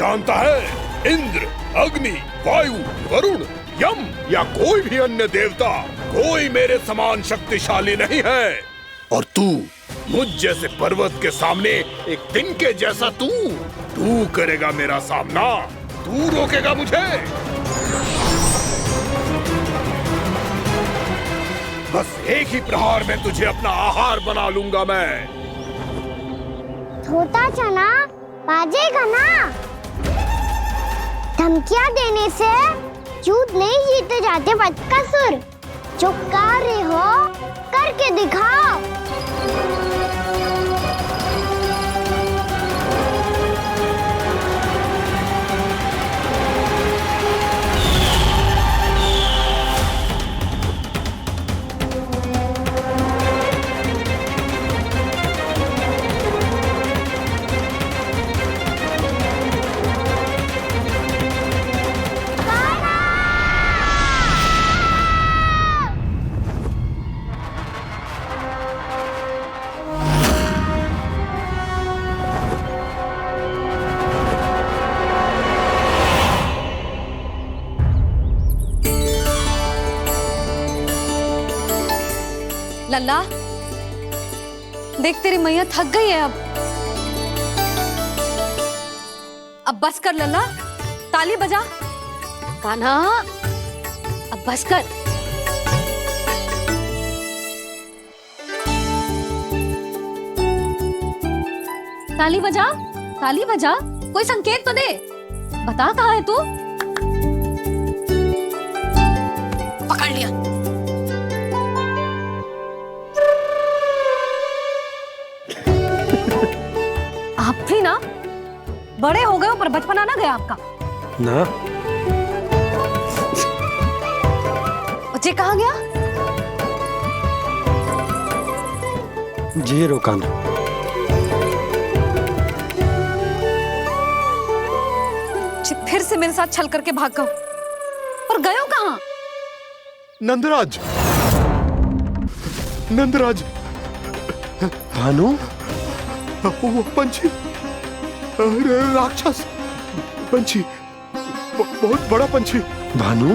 जानता है, इंद्र, अग्नि, वायु, वरुण, यम या कोई भी अन्य देवता कोई मेरे समान शक्तिशाली नहीं है। और तू मुझ जैसे पर्वत के सामने एक तिनके जैसा तू करेगा मेरा सामना? तू रोकेगा मुझे? बस एक ही प्रहार में तुझे अपना आहार बना लूंगा मैं। छोटा चना बाजेगा ना? धमकियां देने से युद्ध नहीं जीते जाते बदकसूर। जो कार्य हो करके दिखाओ। लल्ला, देख तेरी मैया थक गई है अब बस कर लल्ला, ताली बजा। कान्हा, अब बस कर। ताली बजा, ताली बजा, कोई संकेत तो दे। बता कहाँ है तू? पकड़ लिया। आप भी ना बड़े हो गए हो, पर बचपना ना गया आपका ना। बच्चे कहाँ गया? जी रोकाना। फिर से मेरे साथ छल करके भाग गए, और गए हो कहाँ? नंदराज, नंदराज। भानु, वो पंछी, राक्षस पंछी, बहुत बड़ा पंछी। भानु,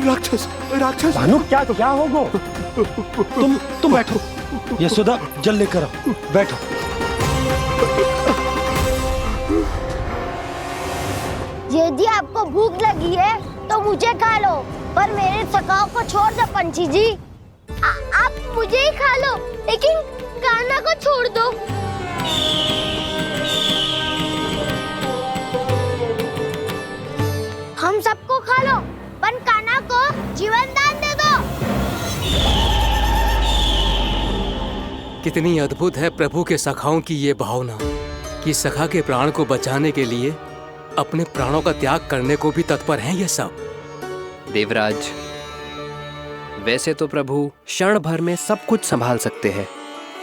राक्षस, राक्षस। भानु, क्या हो गो? तुम बैठो। यशोदा, जल लेकर आओ, बैठो। यदि आपको भूख लगी है तो मुझे खा लो, पर मेरे सखाओं को छोड़ दो पंछी जी। आप मुझे ही खा लो, लेकिन कान्हा को छोड़ दो। हम सबको खा लो, पर कान्हा को जीवन दान दे दो। कितनी अद्भुत है प्रभु के सखाओं की ये भावना कि सखा के प्राण को बचाने के लिए अपने प्राणों का त्याग करने को भी तत्पर हैं ये सब। देवराज, वैसे तो प्रभु क्षण भर में सब कुछ संभाल सकते हैं,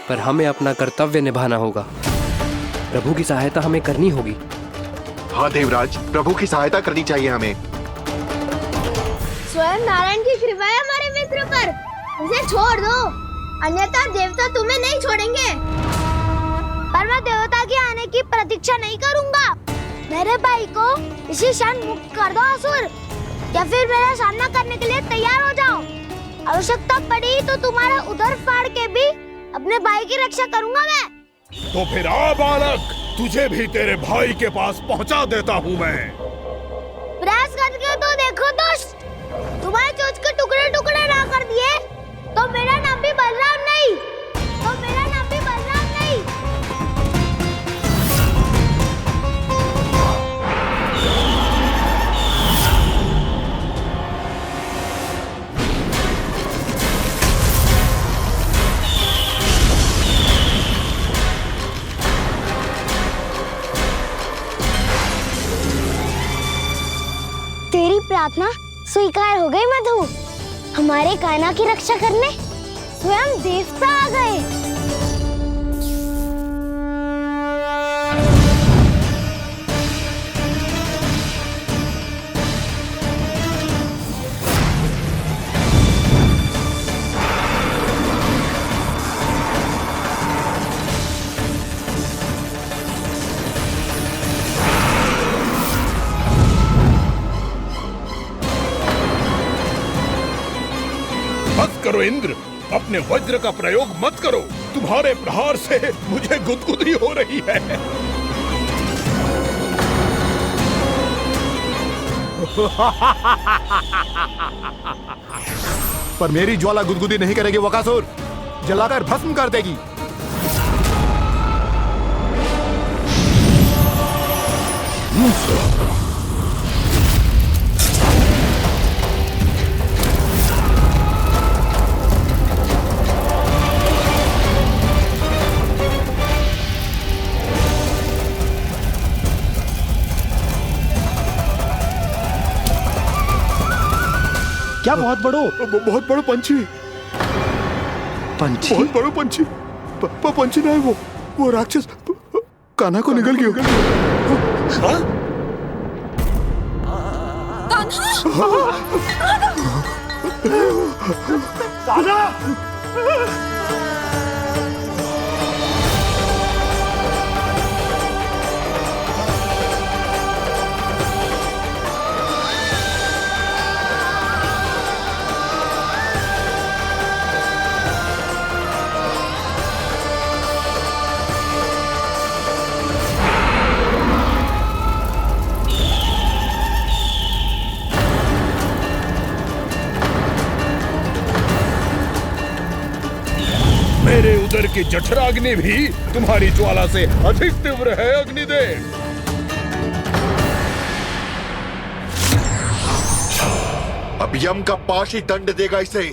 पर हमें अपना कर्तव्य निभाना होगा। प्रभु की सहायता हमें करनी होगी। हाँ देवराज, प्रभु की सहायता करनी चाहिए हमें। स्वयं नारायण की कृपा है हमारे मित्र पर, उसे छोड़ दो, अन्यथा देवता तुम्हें नहीं छोड़ेंगे। पर मैं देवता के आने की प्रतीक्षा नहीं करूंगा। मेरे भाई को इसी क्षण मुक्त कर दो असुर, या फिर मेरा सामना करने के लिए तैयार हो जाओ। आवश्यकता पड़ी तो तुम्हारा उदर फाड़ के भी अपने भाई की रक्षा करूंगा मैं। तो फिर आ बालक, तुझे भी तेरे भाई के पास पहुंचा देता हूँ मैं। प्रयास करके तो देखो दोस्त, तुम्हारे चोंच के टुकड़े टुकड़े ना कर दिए तो मेरा नाम भी बलराम नहीं, तो मेरा नाम भी बलराम नहीं। तेरी प्रार्थना स्वीकार हो गई मधु। हमारे कान्हा की रक्षा करने स्वयं देवता आ गए। करो इंद्र, अपने वज्र का प्रयोग मत करो। तुम्हारे प्रहार से मुझे गुदगुदी हो रही है। पर मेरी ज्वाला गुदगुदी नहीं करेगी बकासुर, जलाकर भस्म कर देगी। क्या बहुत बड़ो? बहुत बड़ो पंछी। पंछी? बहुत बड़ो पंछी। पंछी ना है वो राक्षस कान्हा को निगल गया। कान्हा! मेरे उदर की जठराग्नि भी तुम्हारी ज्वाला से अधिक तीव्र है अग्निदेव। अब यम का पाश ही दंड देगा इसे।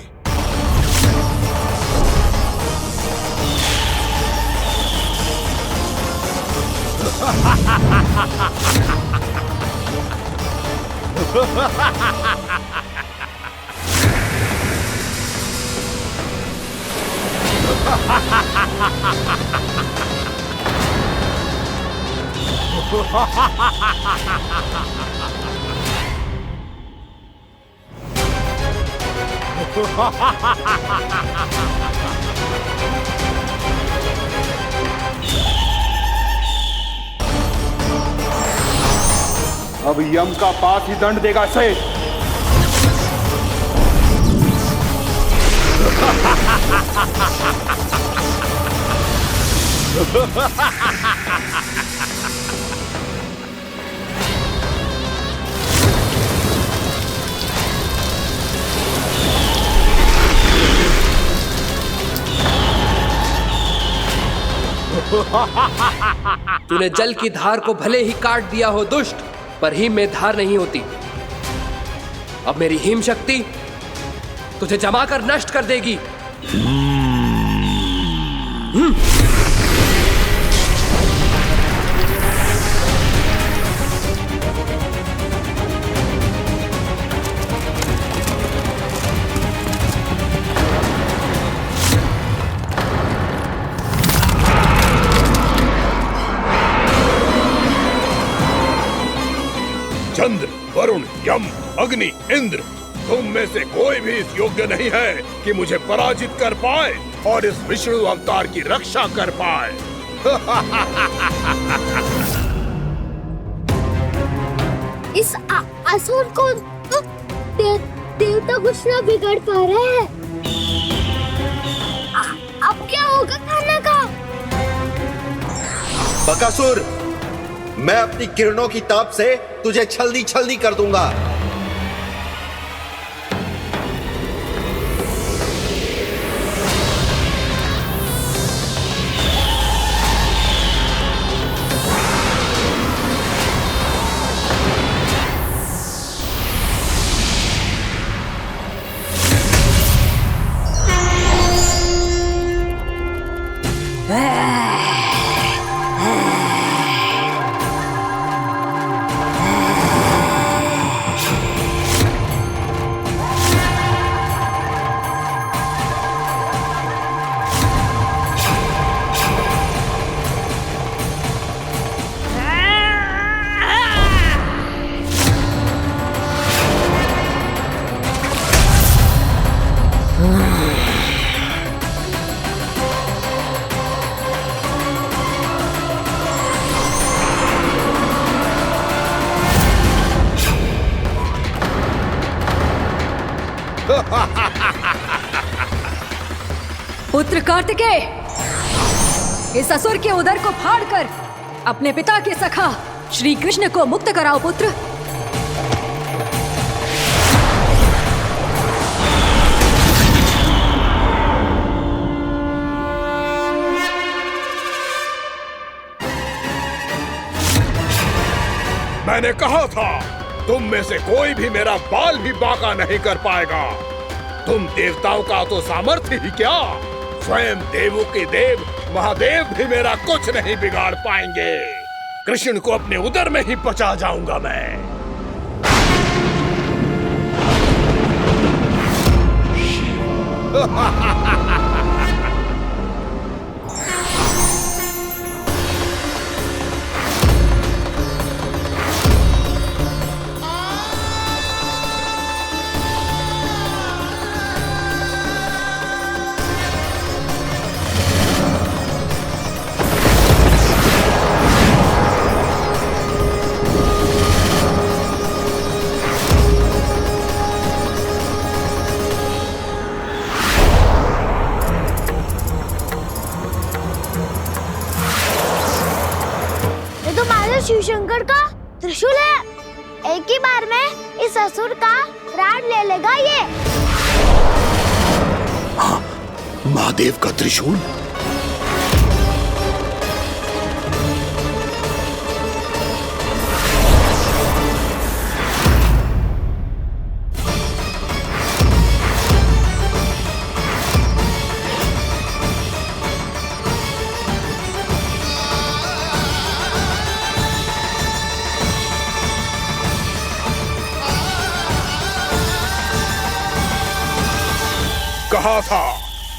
अब यम का पास ही दंड देगा इसे। तूने जल की धार को भले ही काट दिया हो दुष्ट, पर हिम में धार नहीं होती। अब मेरी हिम शक्ति तुझे जमाकर नष्ट कर देगी। चंद्र, वरुण, यम, अग्नि, इंद्र, तुम में से कोई भी इस योग्य नहीं है कि मुझे पराजित कर पाए और इस विष्णु अवतार की रक्षा कर पाए। इस असुर को देवता कुछ ना बिगड़ पा रहे हैं। अब क्या होगा कान्हा का? बकासुर, मैं अपनी किरणों की ताप से तुझे छलनी छलनी कर दूंगा। पुत्र कार्तिकेय, इस असुर के उदर को फाड़कर अपने पिता के सखा श्री कृष्ण को मुक्त कराओ पुत्र। मैंने कहा था तुम में से कोई भी मेरा बाल भी बांका नहीं कर पाएगा। तुम देवताओं का तो सामर्थ्य ही क्या, स्वयं देवों के देव महादेव भी मेरा कुछ नहीं बिगाड़ पाएंगे। कृष्ण को अपने उदर में ही पचा जाऊंगा मैं। शिव शंकर का त्रिशूल है। एक ही बार में इस असुर का प्राण ले लेगा ये। हाँ, महादेव का त्रिशूल।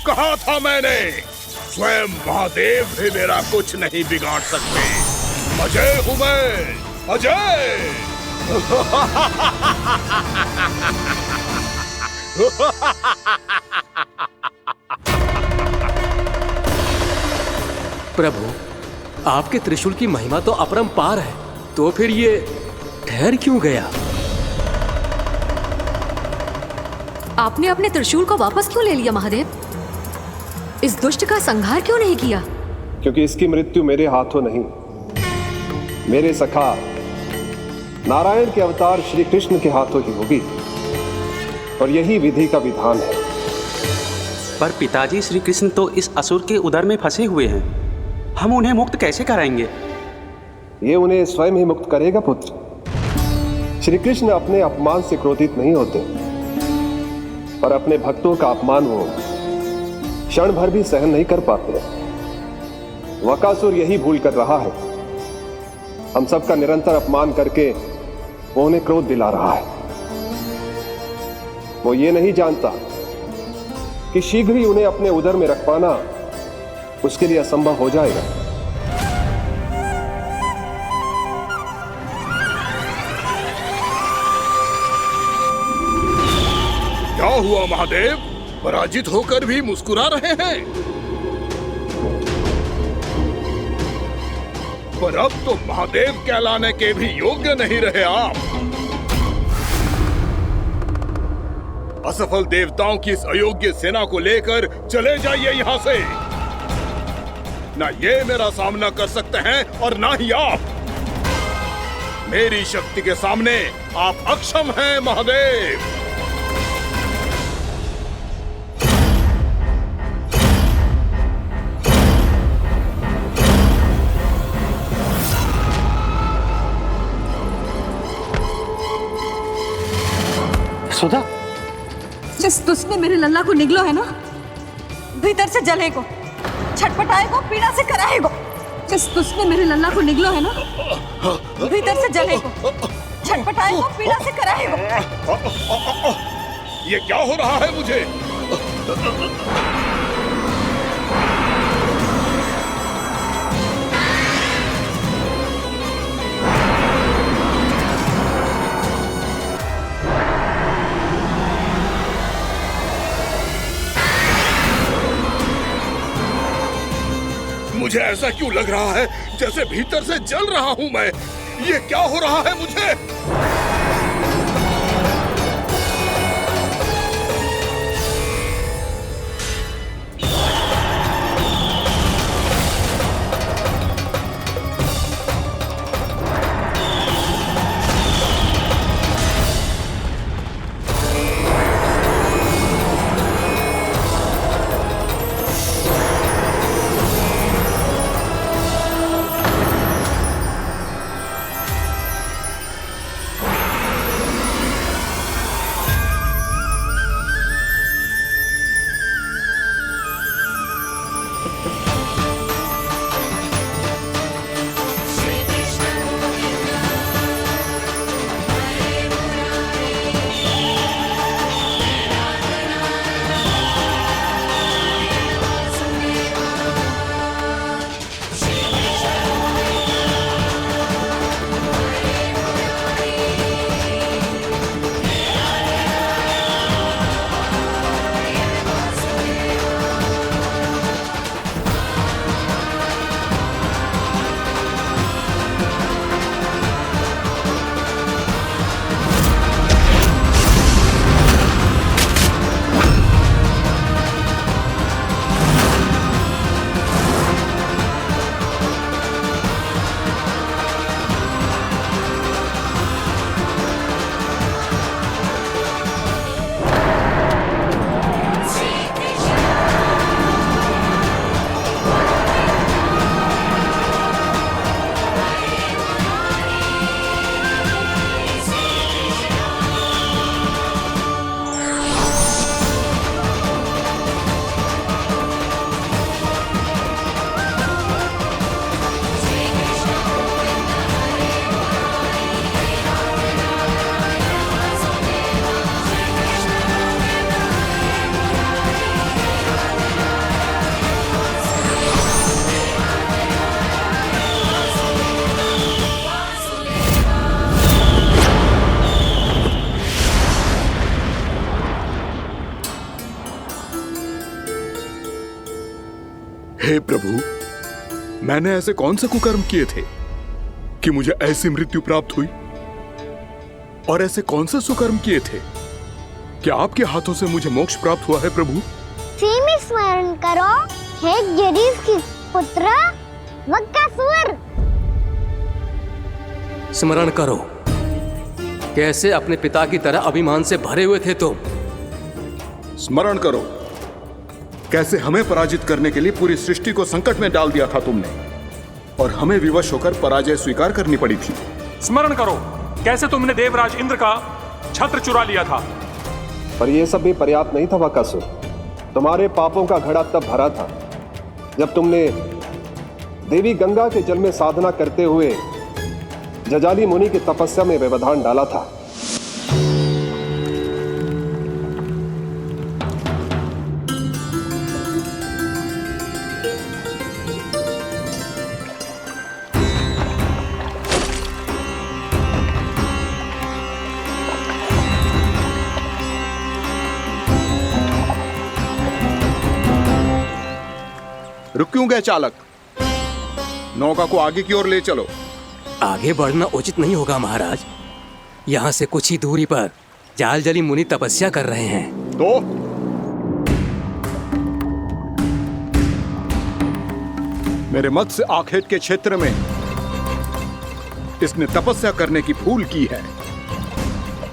कहा था मैंने, स्वयं महादेव भी मेरा कुछ नहीं बिगाड़ सकते। अजय हूं मैं, अजय। प्रभु, आपके त्रिशूल की महिमा तो अपरंपार है, तो फिर ये ठहर क्यों गया? आपने अपने त्रिशूल को वापस क्यों ले लिया महादेव? इस दुष्ट का संहार क्यों नहीं किया? क्योंकि इसकी मृत्यु मेरे हाथों नहीं, मेरे सखा नारायण के अवतार श्री कृष्ण के हाथों ही होगी, और यही विधि का विधान है। पर पिताजी, श्री कृष्ण तो इस असुर के उदर में फंसे हुए हैं, हम उन्हें मुक्त कैसे कराएंगे? ये उन्हें स्वयं ही मुक्त करेगा पुत्र। श्री कृष्ण अपने अपमान से क्रोधित नहीं होते, पर अपने भक्तों का अपमान वो क्षण भर भी सहन नहीं कर पाते। वकासुर यही भूल कर रहा है, हम सबका निरंतर अपमान करके वो उन्हें क्रोध दिला रहा है। वो ये नहीं जानता कि शीघ्र ही उन्हें अपने उदर में रख पाना उसके लिए असंभव हो जाएगा। क्या हुआ महादेव, पराजित होकर भी मुस्कुरा रहे हैं? पर अब तो महादेव कहलाने के भी योग्य नहीं रहे आप। असफल देवताओं की इस अयोग्य सेना को लेकर चले जाइए यहाँ से। ना ये मेरा सामना कर सकते हैं और ना ही आप। मेरी शक्ति के सामने आप अक्षम हैं महादेव। सुधा, जिस दुष्ट ने मेरे लल्ला को निगलो है ना, भीतर से जलेगो, छटपटाएगो, पीड़ा से कराएगो। जिस दुष्ट ने मेरे लल्ला को निगलो है ना, भीतर से जलेगो, छटपटाएगो, पीड़ा से कराएगो। ये क्या हो रहा है मुझे? मुझे ऐसा क्यों लग रहा है जैसे भीतर से जल रहा हूं मैं। ये क्या हो रहा है मुझे? प्रभु, मैंने ऐसे कौन से कुकर्म किए थे कि मुझे ऐसी मृत्यु प्राप्त हुई? और ऐसे कौन से सुकर्म किए थे कि आपके हाथों से मुझे मोक्ष प्राप्त हुआ है प्रभु? में स्मरण करो, हे जरीफ की पुत्र वक्कासुर। स्मरण करो, कैसे अपने पिता की तरह अभिमान से भरे हुए थे तुम। स्मरण करो, कैसे हमें पराजित करने के लिए पूरी सृष्टि को संकट में डाल दिया था तुमने, और हमें विवश होकर पराजय स्वीकार करनी पड़ी थी। स्मरण करो, कैसे तुमने देवराज इंद्र का छत्र चुरा लिया था। पर यह सब भी पर्याप्त नहीं था वक्कासुर। तुम्हारे पापों का घड़ा तब भरा था जब तुमने देवी गंगा के जल में साधना करते हुए जजाली मुनि की तपस्या में व्यवधान डाला था। रुक क्यों गए चालक? नौका को आगे की ओर ले चलो। आगे बढ़ना उचित नहीं होगा महाराज। यहाँ से कुछ ही दूरी पर जालजली मुनि तपस्या कर रहे हैं। तो मेरे मत्स्य आखेट के क्षेत्र में इसने तपस्या करने की भूल की है।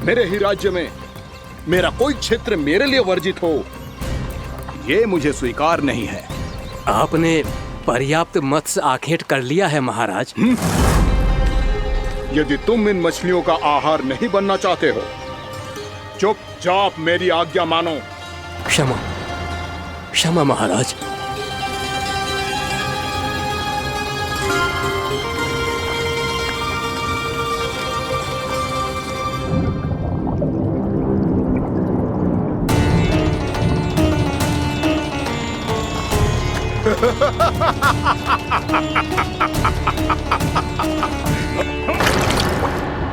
मेरे ही राज्य में मेरा कोई क्षेत्र मेरे लिए वर्जित हो, यह मुझे स्वीकार नहीं है। आपने पर्याप्त मत्स्य आखेट कर लिया है महाराज। यदि तुम इन मछलियों का आहार नहीं बनना चाहते हो, चुपचाप मेरी आज्ञा मानो। क्षमा, क्षमा महाराज।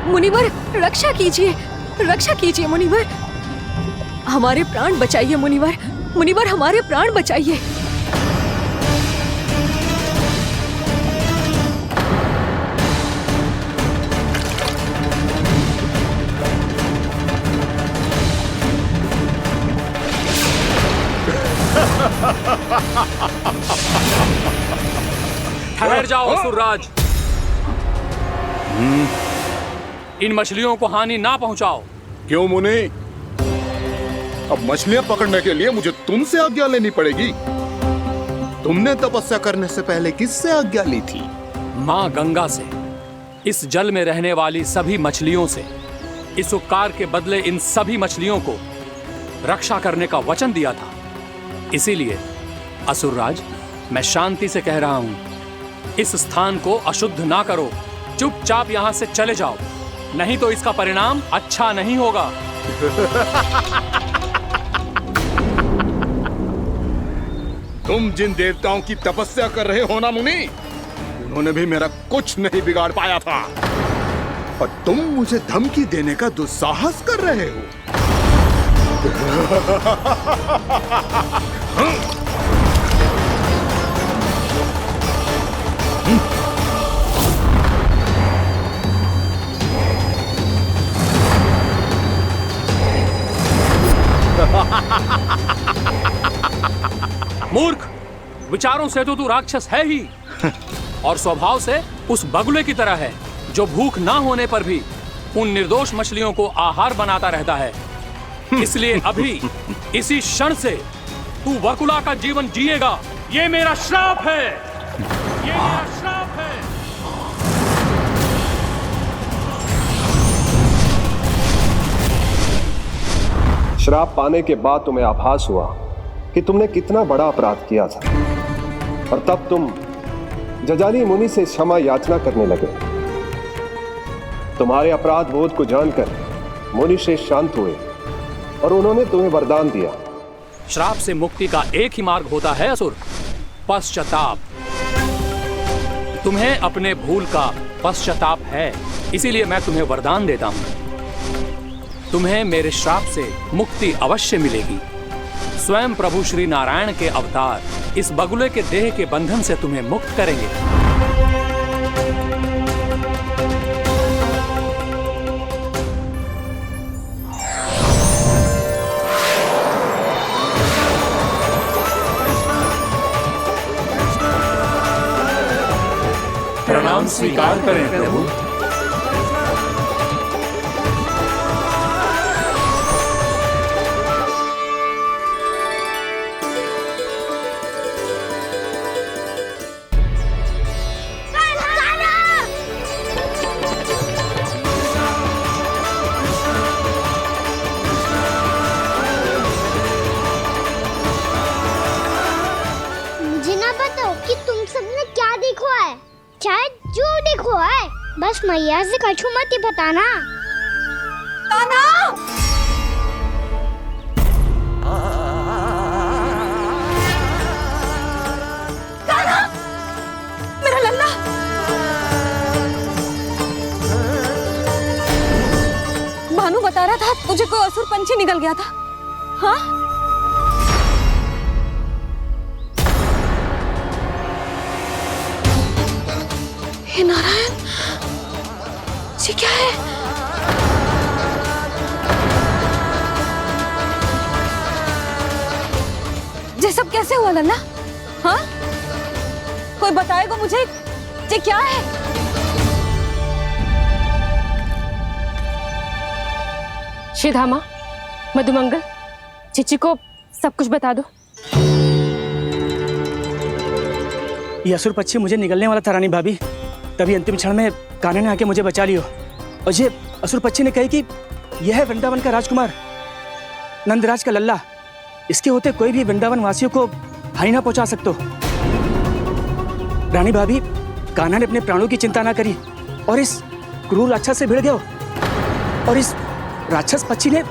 मुनिवर, रक्षा कीजिए, रक्षा कीजिए मुनिवर। हमारे प्राण बचाइए मुनिवर, मुनिवर हमारे प्राण बचाइए। ठहर जाओ असुरराज, इन मछलियों को हानि ना पहुंचाओ। क्यों मुनि? अब मछलियां पकड़ने के लिए मुझे तुमसे आज्ञा लेनी पड़ेगी। तुमने तपस्या करने से पहले किससे आज्ञा ली थी? मां गंगा से, इस जल में रहने वाली सभी मछलियों से। इस उपकार के बदले इन सभी मछलियों को रक्षा करने का वचन दिया था। इसीलिए असुरराज, मैं शांति से कह रहा हूं, इस स्थान को अशुद्ध ना करो। चुपचाप यहां से चले जाओ, नहीं तो इसका परिणाम अच्छा नहीं होगा। तुम जिन देवताओं की तपस्या कर रहे हो ना मुनि, उन्होंने भी मेरा कुछ नहीं बिगाड़ पाया था, और तुम मुझे धमकी देने का दुस्साहस कर रहे हो। मूर्ख, विचारों से तो तू राक्षस है ही, और स्वभाव से उस बगुले की तरह है जो भूख ना होने पर भी उन निर्दोष मछलियों को आहार बनाता रहता है। इसलिए अभी इसी क्षण से तू वकुला का जीवन जिएगा। ये मेरा श्राप है, ये मेरा श्राप है। श्राप पाने के बाद तुम्हें आभास हुआ कि तुमने कितना बड़ा अपराध किया था, और तब तुम जजाली मुनि से क्षमा याचना करने लगे। तुम्हारे अपराध बोध को जानकर मुनि श्रेष्ठ शांत हुए और उन्होंने तुम्हें वरदान दिया। श्राप से मुक्ति का एक ही मार्ग होता है असुर, पश्चाताप। तुम्हें अपने भूल का पश्चाताप है, इसीलिए मैं तुम्हें वरदान देता हूं। तुम्हें मेरे श्राप से मुक्ति अवश्य मिलेगी। स्वयं प्रभु श्री नारायण के अवतार इस बगुले के देह के बंधन से तुम्हें मुक्त करेंगे। प्रणाम स्वीकार करें प्रभु। मुझे ना बताओ कि तुम सबने क्या देखा है, चाहे जो देखो है, बस मैया से कछु मत ही बताना। कान्हा! कान्हा! मेरा लल्ला! भानु बता रहा था तुझे कोई असुर पंछी निकल गया था। हाँ? हे नारायण, ये क्या है? ये सब कैसे हुआ लल्ला? हाँ? कोई बताएगा मुझे ये क्या है? श्रीधामा, मधुमंगल, चिची को सब कुछ बता दो। ये असुर पक्षी मुझे निगलने वाला था रानी भाभी, तभी अंतिम क्षण में कान्हा ने आके मुझे बचा लियो। और ये असुर पक्षी ने कही कि यह है वृंदावन का राजकुमार नंदराज का लल्ला, इसके होते कोई भी वृंदावन वासियों को हानि ना पहुंचा सकते। रानी भाभी, कान्हा ने अपने प्राणों की चिंता ना करी और इस क्रूर राक्षस से भिड़ गयो और इस राक्षस पक्षी ने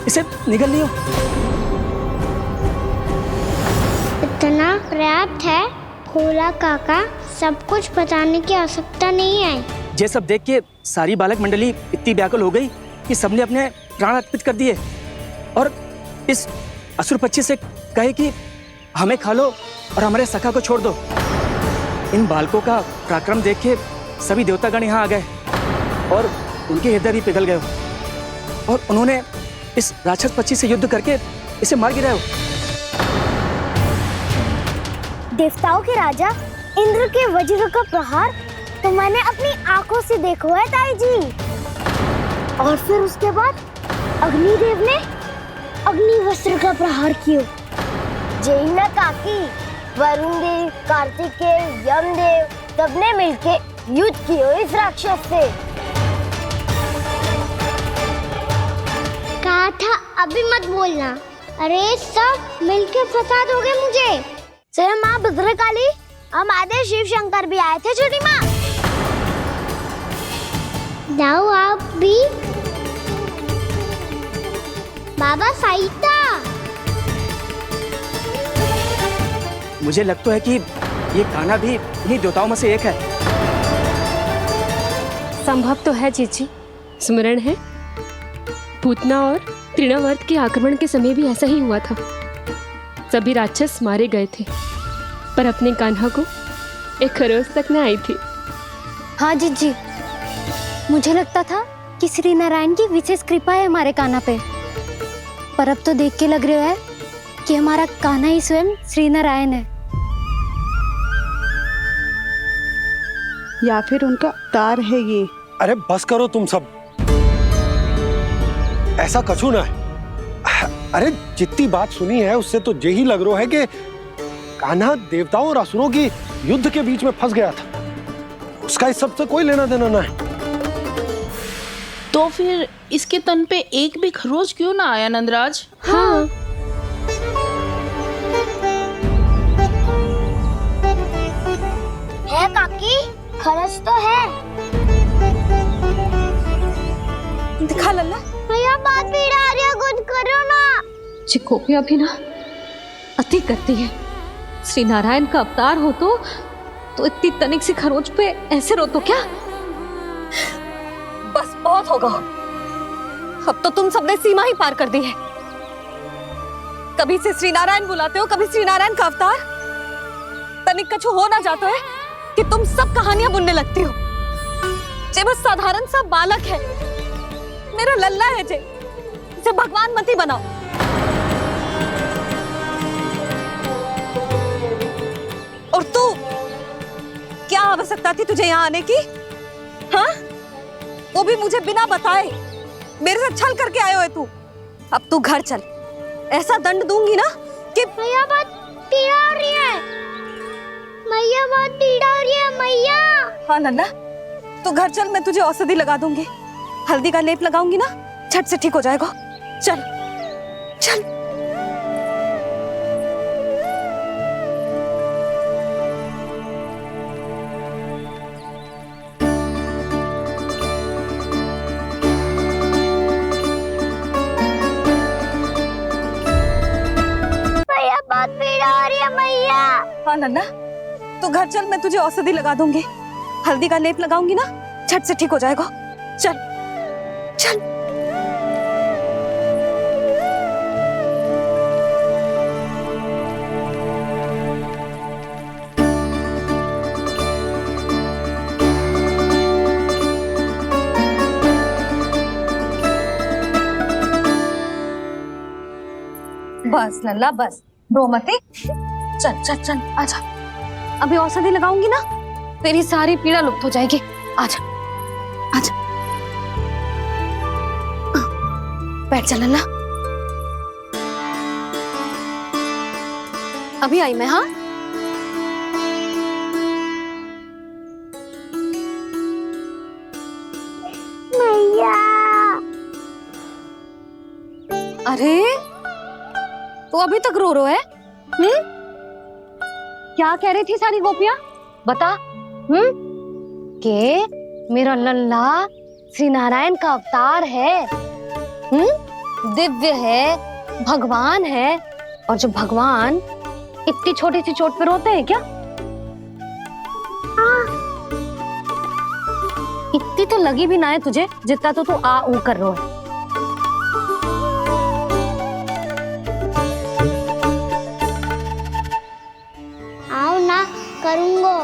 इसे निगल लियो। इतना पर्याप्त है भोला काका, सब कुछ बताने की आवश्यकता नहीं है। ये सब देख के सारी बालक मंडली इतनी व्याकुल हो गई कि सबने अपने प्राण अर्पित कर दिए और इस असुर पक्षी से कहे कि हमें खा लो और हमारे सखा को छोड़ दो। इन बालकों का पराक्रम देख के सभी देवतागण यहाँ आ गए और उनके हृदय भी पिघल गए और उन्होंने इस राक्षस पक्षी से युद्ध करके इसे मार गिराया। देवताओं के राजा इंद्र के वज्र का प्रहार तो मैंने अपनी आंखों से देखा है ताई जी। और फिर उसके बाद अग्निदेव ने अग्निवस्त्र का प्रहार किया। जय ना काकी, वरुण देव, कार्तिकेय, यमदेव सबने मिलके युद्ध किया इस राक्षस से। कहा था अभी मत बोलना, अरे सब मिलके फंसा दोगे मुझे। जय माँ भद्रकाली, हमारे शिव शंकर भी आए थे छोटी माँ। जाओ आप भी। बाबा साईता, मुझे लगता है कि ये कान्हा भी इन्हीं देवताओं में से एक है। संभव तो है चीची, स्मरण है पूतना और तृणावर्त के आक्रमण के समय भी ऐसा ही हुआ था। सभी राक्षस मारे गए थे पर अपने कान्हा को एक खरोच तक न आई थी। हाँ जीजी, मुझे लगता था कि श्री नारायण की विशेष कृपा है हमारे कान्हा पे, पर अब तो देख के लग रहा है कि हमारा कान्हा ही स्वयं श्री नारायण है। या फिर उनका अवतार है ये। अरे बस करो तुम सब, ऐसा कछु ना है। अरे जितनी बात सुनी है उससे तो यही लग रहा है कि कान्हा देवताओं और असुरों की युद्ध के बीच में फंस गया था, उसका इस सब से कोई लेना देना ना है। तो फिर इसके तन पे एक भी खरोच क्यों ना आया नंदराज? हाँ, है काकी, खरच तो है। दिखा लल्ला। भैया बात पीड़ा आ रही है, कुछ करो ना। चिकोपिया भी ना अति करती है। श्री नारायण का अवतार हो तो इतनी तनिक सी खरोच पे ऐसे रो तो क्या? बस बहुत होगा, अब तो तुम सबने सीमा ही पार कर दी है। कभी से श्री नारायण बुलाते हो, कभी श्री नारायण का अवतार। तनिक कछु हो ना जाता है कि तुम सब कहानियां बुनने लगती हो। जे बस साधारण सा बालक है, मेरा लल्ला है जे, इसे भगवान मत ही बनाओ। और तू, क्या आवश्यकता थी तुझे यहाँ आने की? हाँ, वो भी मुझे बिना बताए। मेरे साथ छल करके आए हो तू। अब तू घर चल, ऐसा दंड दूंगी ना कि मैया बहुत पीड़ा हो रही है। मैया बहुत पीड़ा हो रही है मैया। हाँ नन्ना, तू घर चल, मैं तुझे औषधि लगा दूंगी। हल्दी का लेप लगाऊंगी ना, झट से ठीक हो जाएगा। चल चल। मैया बहुत पीड़ा हो रही है मैया। हाँ नन्ना, तू घर चल, मैं तुझे औषधि लगा दूंगी। हल्दी का लेप लगाऊंगी ना, झट से ठीक हो जाएगा। चल चल। बस लल्ला बस, रो मत। चल चल चल, आजा। अभी औषधि लगाऊंगी ना, तेरी सारी पीड़ा लुप्त हो जाएगी। आजा आजा, बैठ जा लल्ला। अभी आई मैं। हाँ, मैया। अरे तू अभी तक रो है? क्या कह रही थी सारी गोपियां? बता। के मेरा लल्ला श्री नारायण का अवतार है, दिव्य है, भगवान है। और जो भगवान इतनी छोटी सी चोट पे रोते हैं क्या? इतनी तो लगी भी ना है तुझे, जितना तो तू आ ऊ कर रो है। आओ ना, करूंगो।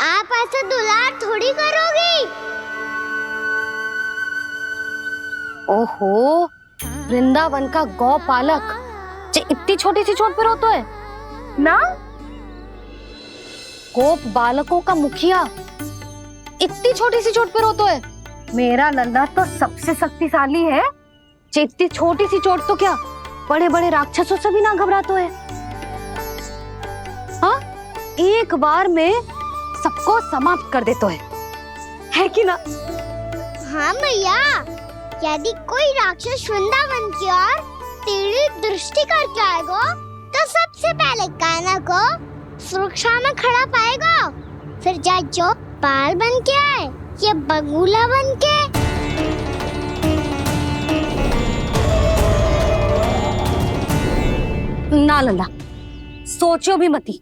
आप ऐसे दुलार थोड़ी करोगी। ओहो, वृंदावन का गौपालक जो इतनी छोटी सी चोट पे रोता है ना? गोप बालकों का मुखिया इतनी छोटी सी चोट पे रोता है? मेरा लल्ला तो सबसे शक्तिशाली है। इतनी छोटी सी चोट तो क्या, बड़े बड़े राक्षसों से भी ना घबराता है। हाँ, एक बार में सबको समाप्त कर देता है कि ना? हाँ मैया, यदि कोई राक्षस वृंदावन की ओर टेढ़ी दृष्टि करके आएगा तो सबसे पहले कान्हा को सुरक्षा में खड़ा पाएगा। फिर चाहे जो बाल बन के आए या बगुला बन के। ना लल्ला, सोचो भी मती।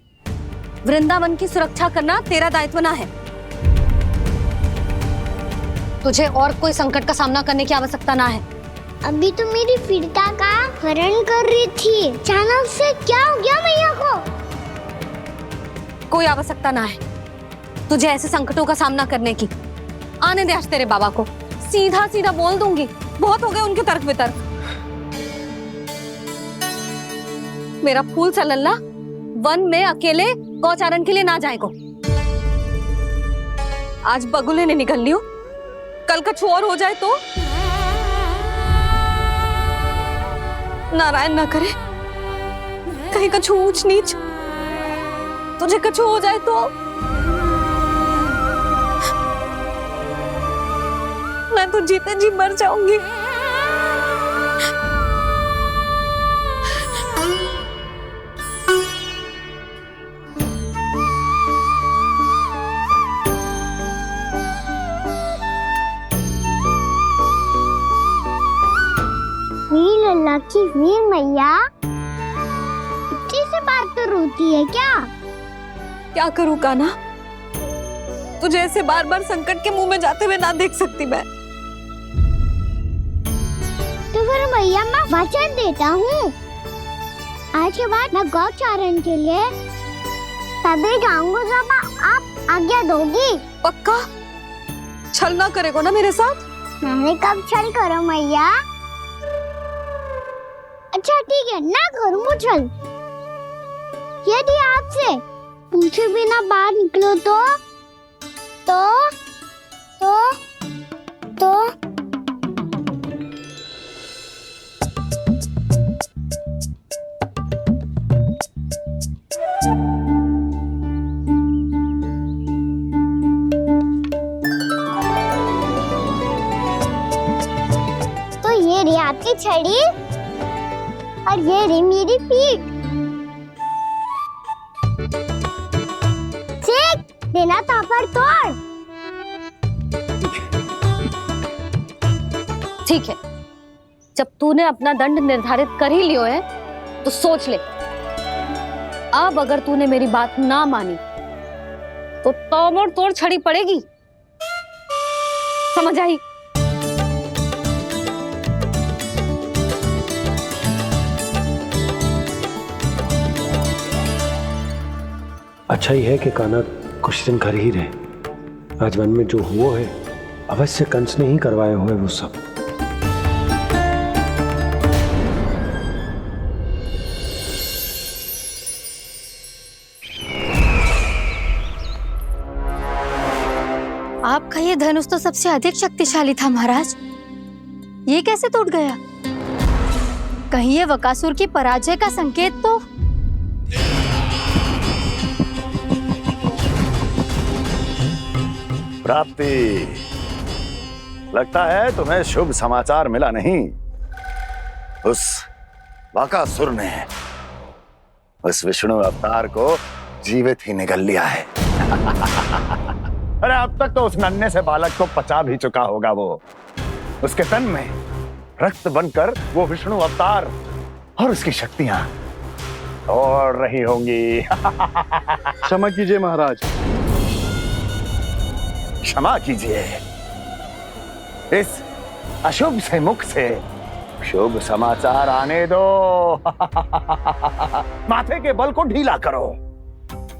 वृंदावन की सुरक्षा करना तेरा दायित्व ना है। तुझे और कोई संकट का सामना करने की आवश्यकता ना है। अभी तो मेरी पीड़िता का हरण कर रही थी, अचानक से क्या हो गया मैया को? कोई आवश्यकता ना है तुझे ऐसे संकटों का सामना करने की। आने दे आज तेरे बाबा को, सीधा सीधा बोल दूंगी। बहुत हो गए उनके तर्क वितर्क। मेरा फूल सा लल्ला वन में अकेले गौचारण के लिए ना जाएगो। आज बगुले ने निकल लियो, कल कछु और हो जाए तो? नारायण ना करे, कहीं कछु ऊंच नीच तुझे कछु हो जाए तो? मैं तो जीते जी मर जाऊंगी। लल्ला की वीर मैया इतनी से बात तो रोती है क्या? क्या करूं कान्हा, तुझे ऐसे बार बार संकट के मुंह में जाते हुए ना देख सकती मैं। तो फिर मैया मैं वचन देता हूँ, आज के बाद मैं गौचारण के लिए तभी जाऊंगा जब आप आज्ञा दोगी। पक्का छल ना करेगा ना मेरे साथ? मैंने कब छल करो मैया? अच्छा ठीक है, ना करूँगा छल। यदि आपसे पूछे बिना बाहर निकलो तो ये रही आपकी छड़ी और ये रही मेरी पीठ। देना तापर तोड़। ठीक है, जब तूने अपना दंड निर्धारित कर ही लियो है तो सोच ले, अब अगर तूने मेरी बात ना मानी तो तोड़ तोड़ छड़ी पड़ेगी, समझ आई? अच्छा ही है कि कान्हा कुछ दिन घर ही रहे। आज वन में जो हुआ है अवश्य कंस ने ही करवाए हुए वो सब। आपका ये धनुष तो सबसे अधिक शक्तिशाली था महाराज, ये कैसे टूट गया? कहीं ये बकासुर की पराजय का संकेत तो? प्राप्ति, लगता है तुम्हें शुभ समाचार मिला नहीं। उस बकासुर ने उस विष्णु अवतार को जीवित ही निगल लिया है। अरे अब तक तो उस नन्हे से बालक को पचा भी चुका होगा वो। उसके तन में रक्त बनकर वो विष्णु अवतार और उसकी शक्तियां दौड़ रही होंगी। क्षमा कीजिए महाराज। क्षमा कीजिए, इस अशुभ से मुख से शुभ समाचार आने दो। माथे के बल को ढीला करो,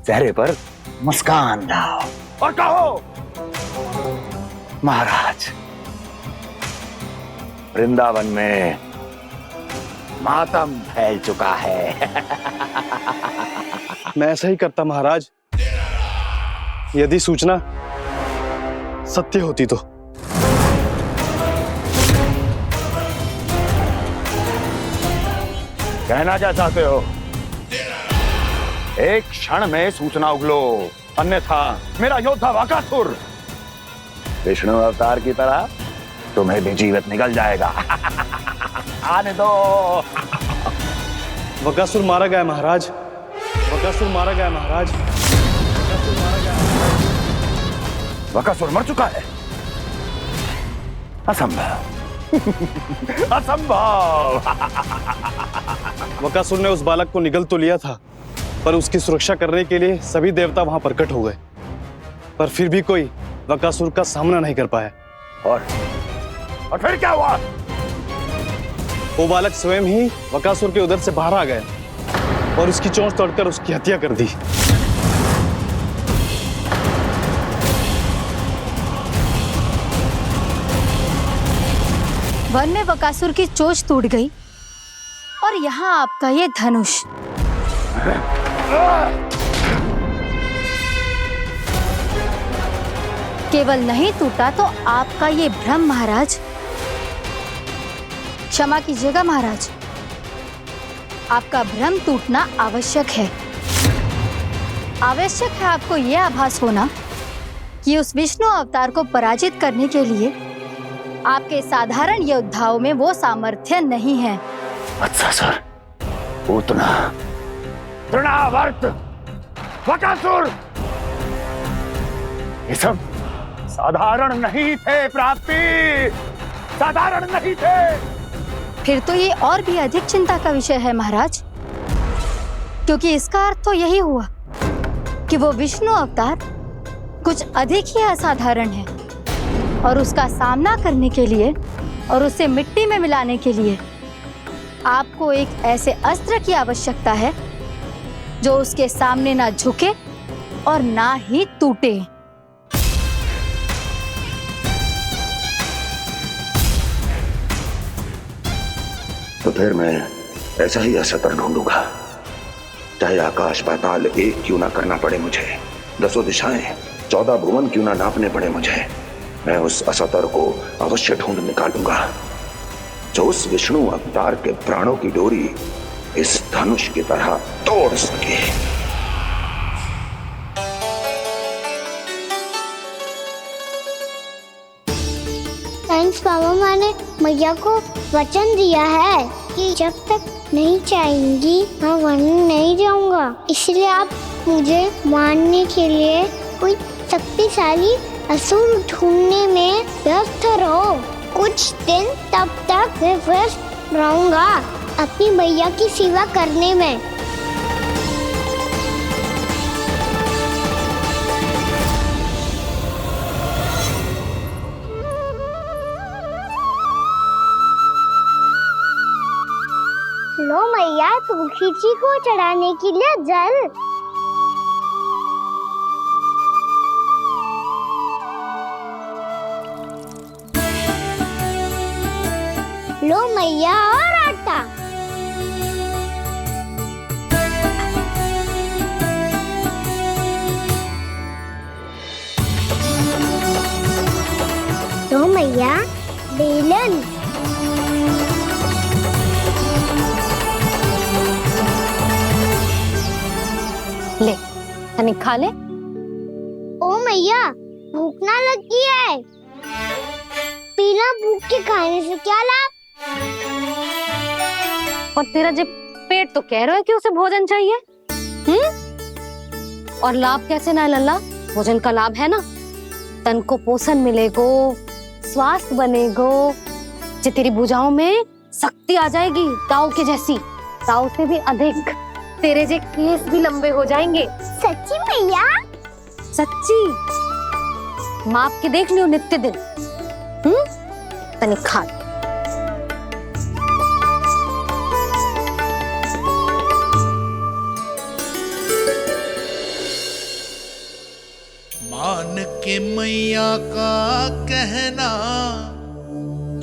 चेहरे पर मुस्कान लाओ और कहो, महाराज, वृंदावन में मातम फैल चुका है। मैं ऐसा ही करता महाराज, यदि सूचना सत्य होती तो। कहना क्या चाहते हो? एक क्षण में सूचना उगलो, अन्यथा मेरा योद्धा बकासुर विष्णु अवतार की तरह तुम्हें भी जीवित निकल जाएगा। आने दो। बकासुर मारा गया महाराज, बकासुर मारा गया महाराज, बकासुर मारा गया। बकासुर मर चुका है? असंभव। असंभव। बकासुर ने उस बालक को निगल तो लिया था, पर उसकी सुरक्षा करने के लिए सभी देवता वहां प्रकट हो गए, पर फिर भी कोई बकासुर का सामना नहीं कर पाया। और फिर क्या हुआ? वो बालक स्वयं ही बकासुर के उदर से बाहर आ गया और उसकी चोंच तोड़कर उसकी हत्या कर दी। वन में बकासुर की चोंच टूट गई और यहाँ आपका ये धनुष। केवल नहीं टूटा तो आपका ये भ्रम महाराज। क्षमा कीजिएगा महाराज, आपका भ्रम टूटना आवश्यक है। आवश्यक है आपको यह आभास होना कि उस विष्णु अवतार को पराजित करने के लिए आपके साधारण योद्धाओं में वो सामर्थ्य नहीं है। अच्छा सर, पूतना, तृणावर्त, बकासुर, ये सब साधारण नहीं थे प्राप्ति, साधारण नहीं थे। फिर तो ये और भी अधिक चिंता का विषय है महाराज, क्योंकि इसका अर्थ तो यही हुआ कि वो विष्णु अवतार कुछ अधिक ही असाधारण है और उसका सामना करने के लिए और उसे मिट्टी में मिलाने के लिए आपको एक ऐसे अस्त्र की आवश्यकता है जो उसके सामने ना झुके और ना ही टूटे। तो फिर मैं ऐसा ही असतर ढूंढूंगा, चाहे आकाश पाताल एक क्यों ना करना पड़े मुझे, 10 दिशाएं 14 भुवन क्यों ना नापने पड़े मुझे, मैं उस असतर को अवश्य ढूंढ निकालूंगा जो उस विष्णु अवतार के प्राणों की डोरी इस धनुष की तरह तोड़ सके। थैंक्स पापा, मैंने मैया को वचन दिया है कि जब तक नहीं चाहेंगी मैं वन नहीं जाऊंगा, इसलिए आप मुझे मारने के लिए कोई शक्तिशाली असुर ढूंढने में व्यस्त रहो। कुछ दिन तब तक मैं व्यस्त रहूंगा अपनी मैया की सेवा करने में। लो मैया, तुलसी जी को चढ़ाने के लिए जल। लो मैया, और आटा। लो मैया, बेलन। ले, तनिक खा ले। ओ मैया, भूख ना लगी है। बिना भूख के खाने से क्या लाभ? और तेरा जब पेट तो कह रहा है कि उसे भोजन चाहिए, और लाभ कैसे ना लल्ला? भोजन का लाभ है ना, तन को पोषण मिलेगो, स्वास्थ्य बनेगो, जो तेरी भुजाओं में शक्ति आ जाएगी ताऊ के जैसी, ताऊ से भी अधिक। तेरे जे केस भी लंबे हो जाएंगे। सच्ची मैया? सच्ची। माप के देख लियो नित्य दिन। तनिक खा। मान के मैया का कहना,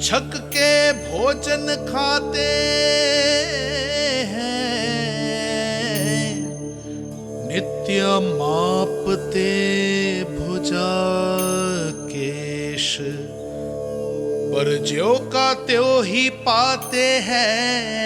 छक के भोजन खाते हैं, नित्य मापते भुजा केश, पर ज्यों का त्यों ही पाते हैं।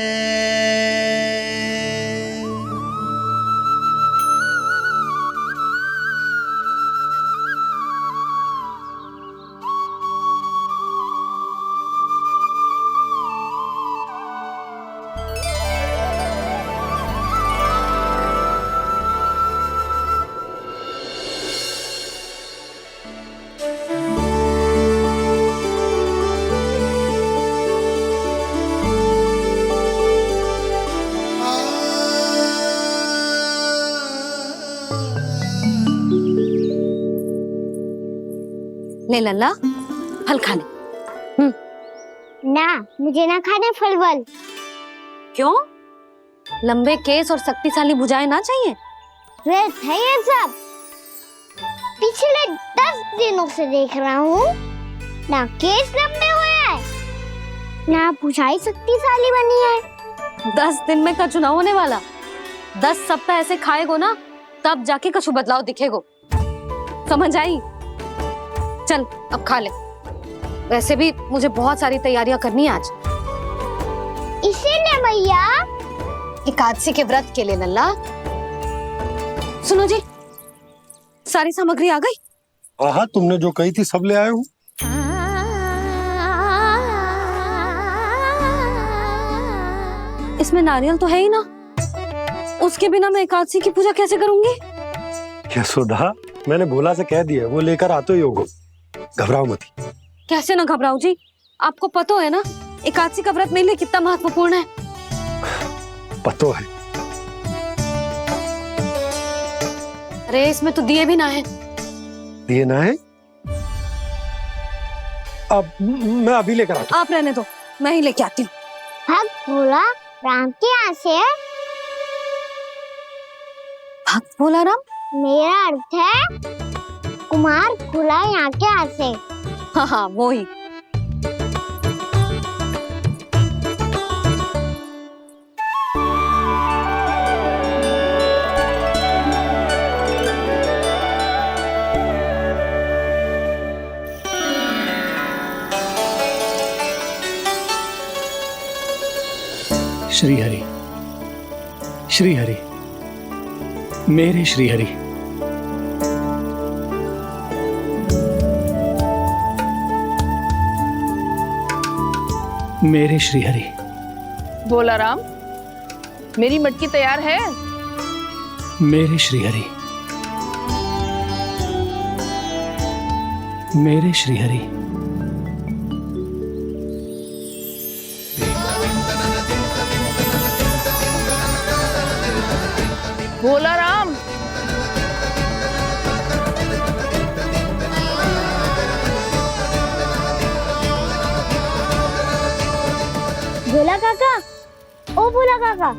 ले लल्ला, फल खा ले। ना, मुझे ना खाने फल वल। क्यों? लंबे केस और शक्तिशाली भुजाएं ना चाहिए? व्यर्थ है ये सब। पिछले 10 दिनों से देख रहा हूँ, ना केस लंबे हुए हैं, ना भुजाएं शक्तिशाली बनी है। 10 दिन में का चुनाव होने वाला, 10 सप्ताह ऐसे खाएगो ना, तब जाके कछु बदलाव दिखेगो। समझ आई? चल अब खा ले। वैसे भी मुझे बहुत सारी तैयारियां करनी है आज। इसीलिए मैया, एकादशी के व्रत के लिए लल्ला। सुनो जी, सारी सामग्री आ गई? हाँ, तुमने जो कही थी सब ले आए हूँ। इसमें नारियल तो है ही ना, उसके बिना मैं एकादशी की पूजा कैसे करूंगी? यशोदा, मैंने भोला से कह दिया, वो लेकर आते ही होगा, घबराओ मत। कैसे ना घबराओ जी, आपको पता है ना एकादशी का व्रत मेरे लिए कितना महत्वपूर्ण है। पता है। अरे इसमें तो दिए भी ना है। दिए ना है? अब मैं अभी लेकर आता हूँ। आप रहने दो, मैं ही लेके आती हूँ। भाग भोला, राम के यहाँ से है? भक्त भोला राम? मेरा अर्थ है कुमार खुला यहाँ के यहाँ से। हाँ हाँ वो ही। श्री हरि, श्री हरि, मेरे श्री हरि। मेरे श्री हरि। भोला राम, मेरी मटकी तैयार है? मेरे श्री हरि, मेरे श्री हरि। भोला राम, भोला काका, ओ भोला काका।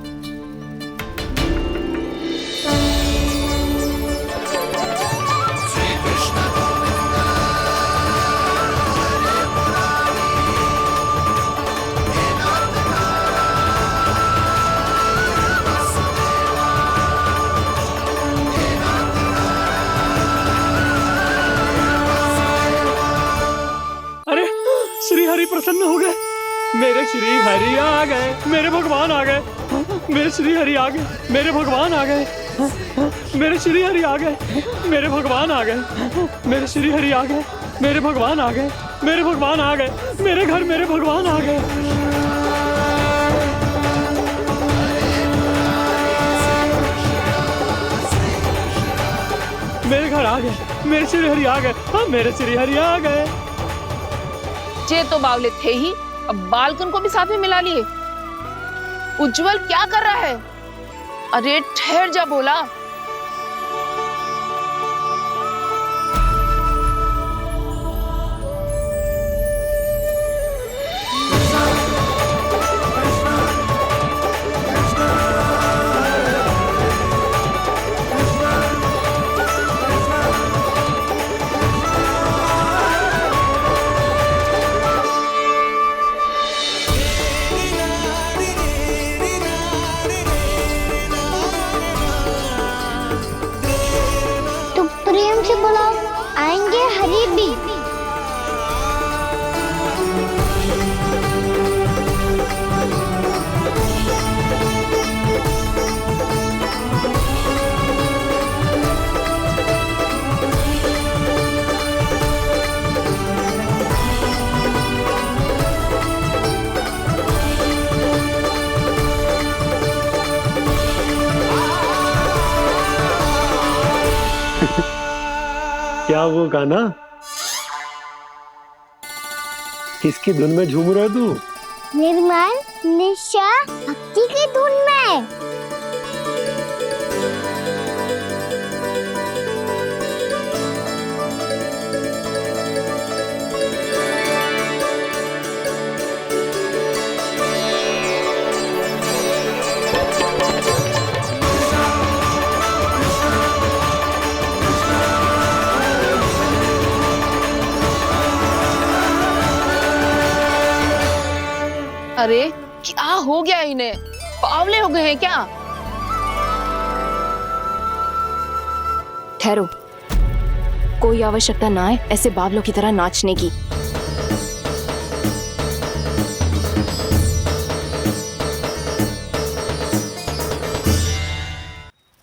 अरे श्री हरि प्रसन्न हो गए। मेरे श्री हरि आ गए, मेरे भगवान आ गए। मेरे श्री हरि आ गए, मेरे भगवान आ गए। मेरे श्री हरि आ गए, मेरे भगवान आ गए। मेरे श्री हरि आ गए, मेरे भगवान आ गए। मेरे भगवान आ गए, मेरे घर मेरे भगवान आ गए। मेरे घर आ गए, मेरे श्री हरि आ गए। हाँ मेरे श्री हरि आ गए। जे तो बावले थे ही, अब बालकन को भी साथ में मिला लिए। उज्जवल क्या कर रहा है? अरे ठहर जा भोला। प्रेम से बुलाओ, आएंगे हरि भी। क्या वो गाना? किसकी धुन में झूम रहा तू? निर्मल निशा भक्ति की धुन में। अरे क्या हो गया इन्हें? बावले हो गए हैं क्या? ठहरो, कोई आवश्यकता ना है ऐसे बावलों की तरह नाचने की।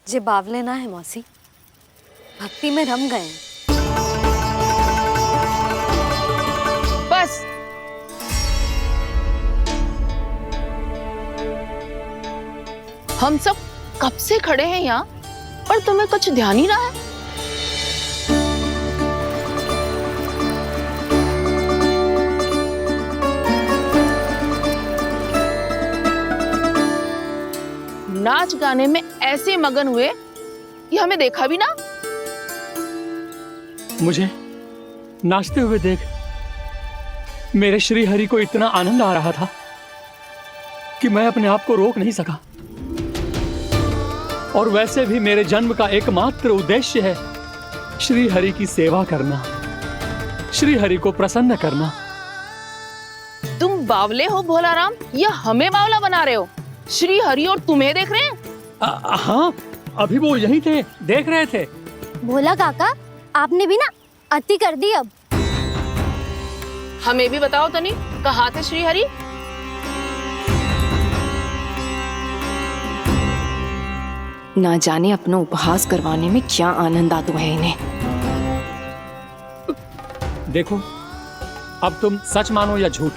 जे बावले ना है मौसी, भक्ति में रम गए हैं। बस हम सब कब से खड़े हैं यहाँ, पर तुम्हें कुछ ध्यान ही रहा है। नाच गाने में ऐसे मगन हुए कि हमें देखा भी ना। मुझे नाचते हुए देख मेरे श्री हरि को इतना आनंद आ रहा था कि मैं अपने आप को रोक नहीं सका। और वैसे भी मेरे जन्म का एकमात्र उद्देश्य है श्री हरि की सेवा करना, श्री हरि को प्रसन्न करना। तुम बावले हो भोलाराम, या हमें बावला बना रहे हो? श्री हरि और तुम्हें देख रहे हैं? हाँ, अभी वो यहीं थे, देख रहे थे। भोला काका, आपने भी ना अति कर दी। अब हमें भी बताओ तनी, कहाँ थे श्री हरि? ना जाने अपना उपहास करवाने में क्या आनंद आता है इन्हें। देखो, अब तुम सच मानो या झूठ,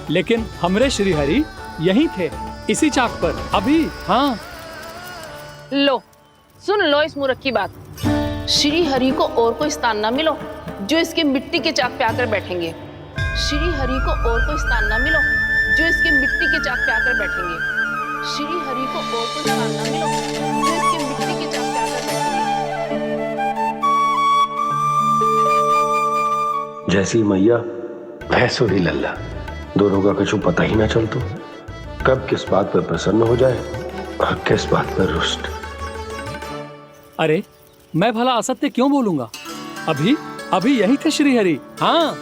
लेकिन हमरे श्री हरि यहीं थे, इसी चाक पर अभी। हाँ, लो सुन लो इस मूर्ख की बात। श्री हरि को और कोई स्थान ना मिलो जो इसके मिट्टी के चाक पे आकर बैठेंगे। श्री हरि को और कोई स्थान ना मिलो जो इसके मिट्टी के चाक पे आकर बैठेंगे। श्री हरि को और कोई स्थान ना मिलो जो इसके मिट्टी के चाक पे आकर बैठेंगे। जैसी मैया भैंसुरी लल्ला, दोनों का कुछ पता ही ना चलतो, कब किस बात पर प्रसन्न हो जाए और किस बात पर रुष्ट। अरे मैं भला असत्य क्यों बोलूंगा? अभी अभी यही थे श्री हरि। हाँ,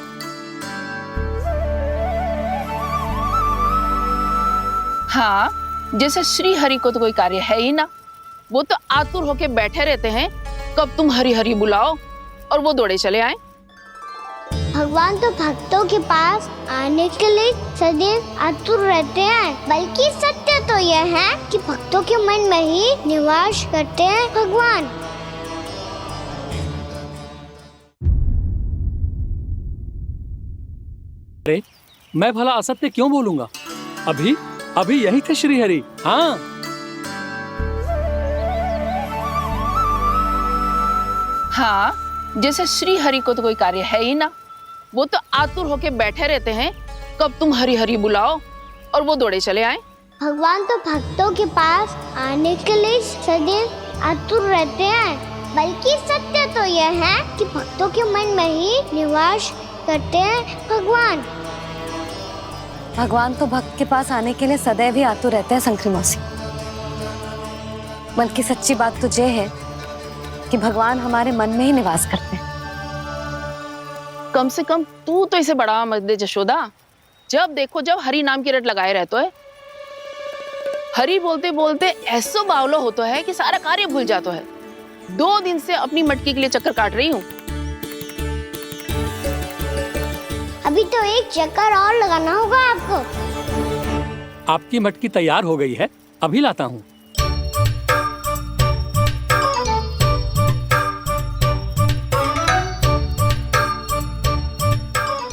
हाँ, जैसे श्री हरि को तो कोई कार्य है ही ना, वो तो आतुर होके बैठे रहते हैं कब तुम हरि हरि बुलाओ और वो दौड़े चले आए। भगवान तो भक्तों के पास आने के लिए सदैव आतुर रहते हैं, बल्कि सत्य तो यह है कि भक्तों के मन में ही निवास करते हैं भगवान। अरे मैं भला असत्य क्यों बोलूंगा? अभी अभी यही थे श्री हरि। हाँ, हाँ, जैसे श्री हरि को तो कोई कार्य है ही ना, वो तो आतुर होके बैठे रहते हैं कब तुम हरि हरि बुलाओ और वो दौड़े चले आए। भगवान तो भक्तों के पास आने के लिए सदैव आतुर रहते हैं, बल्कि सत्य तो यह है कि भक्तों के मन में ही निवास करते हैं भगवान। भगवान तो भक्त के पास आने के लिए सदैव ही आतुर रहते हैं शंकरी मौसी। बल्कि सच्ची बात तो ये है कि भगवान हमारे मन में ही निवास करते हैं। कम से कम तू तो इसे बढ़ावा मत दे जशोदा। जब देखो जब हरि नाम की रट लगाए रहते है। हरि बोलते बोलते ऐसो बावलो होता है कि सारा कार्य भूल जाता है। 2 दिन से अपनी मटकी के लिए चक्कर काट रही हूँ। अभी तो एक चक्कर और लगाना होगा आपको। आपकी मटकी तैयार हो गई है, अभी लाता हूँ।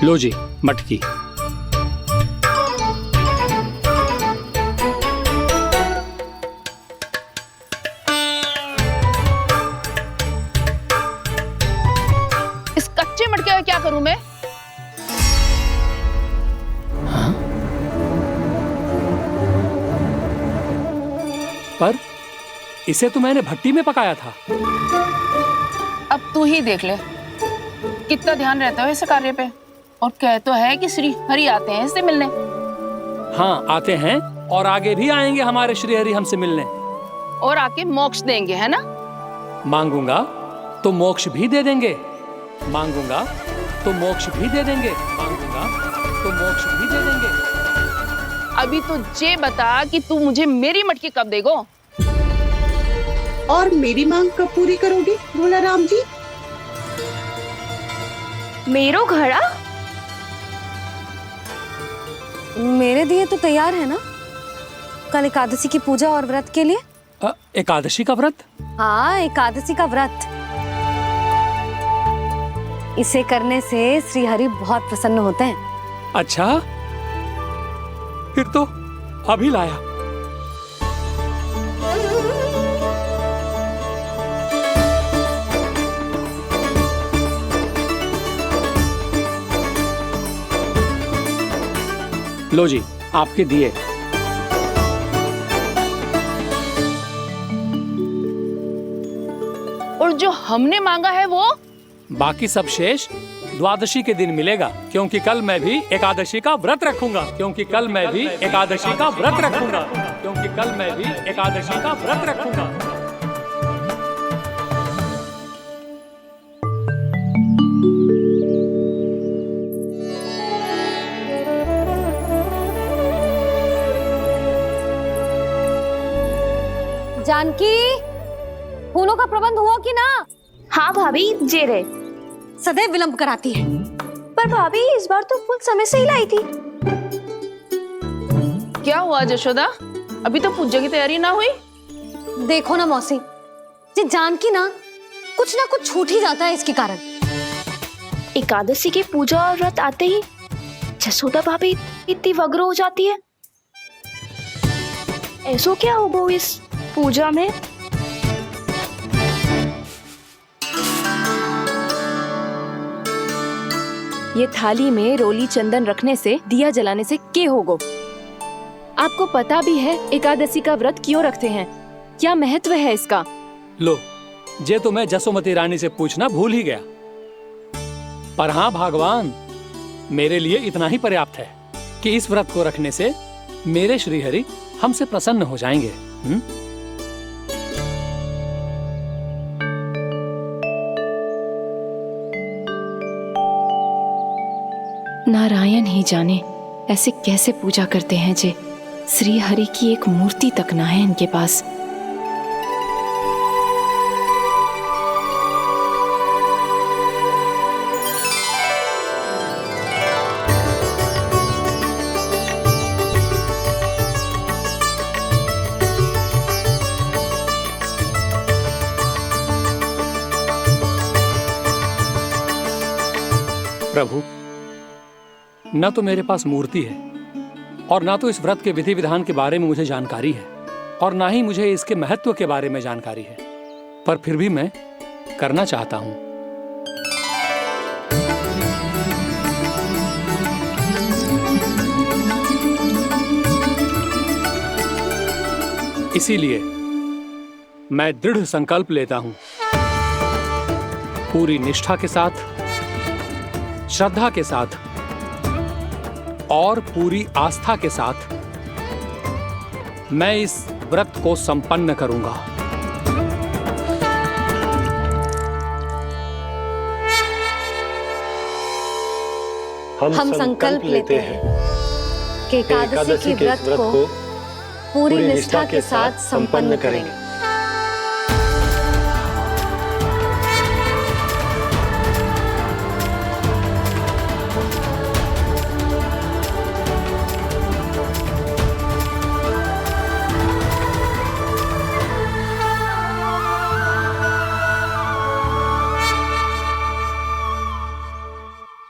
लो जी मटकी। इस कच्चे मटके का क्या करूं मैं? हाँ? पर इसे तो मैंने भट्टी में पकाया था। अब तू ही देख ले कितना ध्यान रहता है इस कार्य पे। और कह तो है कि श्री हरि आते हैं इससे मिलने। हाँ आते हैं, और आगे भी आएंगे हमारे श्री हरि हमसे मिलने। और आके मोक्ष देंगे, है ना? मांगूंगा तो मोक्ष भी दे देंगे, मांगूंगा तो मोक्ष भी दे देंगे, मांगूंगा तो मोक्ष भी दे देंगे। अभी तो ये बता कि तू मुझे मेरी मटकी कब देगो? और मेरी मांग कब पूरी करोगी भोलाराम जी? मेरो घड़ा मेरे दिए तो तैयार है ना? कल एकादशी की पूजा और व्रत के लिए। एकादशी का व्रत? हाँ, एकादशी का व्रत। इसे करने से श्री हरि बहुत प्रसन्न होते हैं। अच्छा, फिर तो अभी लाया। लो जी आपके दिए। और जो हमने मांगा है वो? बाकी सब शेष द्वादशी के दिन मिलेगा, क्योंकि कल मैं भी एकादशी का व्रत रखूंगा, क्योंकि कल मैं भी एकादशी का व्रत रखूंगा, क्योंकि कल मैं भी एकादशी का व्रत रखूंगा। जानकी, फूलों का प्रबंध हुआ कि ना? हाँ भाभी, जे रहे। सदैव विलंब कराती है। पर भाभी इस बार तो फूल समय से ही लाई थी। क्या हुआ जशोदा, अभी तो पूजा की तैयारी ना हुई? देखो ना मौसी, ये जानकी ना कुछ छूट ही जाता है इसके कारण। एकादशी की पूजा और व्रत आते ही जसोदा भाभी इतनी वग्र हो जाती है। ऐसो क्या होगा इस पूजा में? ये थाली में रोली चंदन रखने से, दिया जलाने से के होगो? आपको पता भी है एकादशी का व्रत क्यों रखते हैं? क्या महत्व है इसका? लो, जे तो मैं जसोमती रानी से पूछना भूल ही गया। पर हाँ भगवान, मेरे लिए इतना ही पर्याप्त है कि इस व्रत को रखने से मेरे श्रीहरि हमसे प्रसन्न हो जाएंगे। नारायण ही जाने ऐसे कैसे पूजा करते हैं जे श्री हरि की एक मूर्ति तक ना है इनके पास। प्रभु, न तो मेरे पास मूर्ति है और ना तो इस व्रत के विधि विधान के बारे में मुझे जानकारी है और ना ही मुझे इसके महत्व के बारे में जानकारी है, पर फिर भी मैं करना चाहता हूं। इसीलिए मैं दृढ़ संकल्प लेता हूं, पूरी निष्ठा के साथ, श्रद्धा के साथ और पूरी आस्था के साथ मैं इस व्रत को संपन्न करूंगा। हम संकल्प लेते हैं कि एकादशी के व्रत को पूरी निष्ठा के साथ संपन्न करेंगे।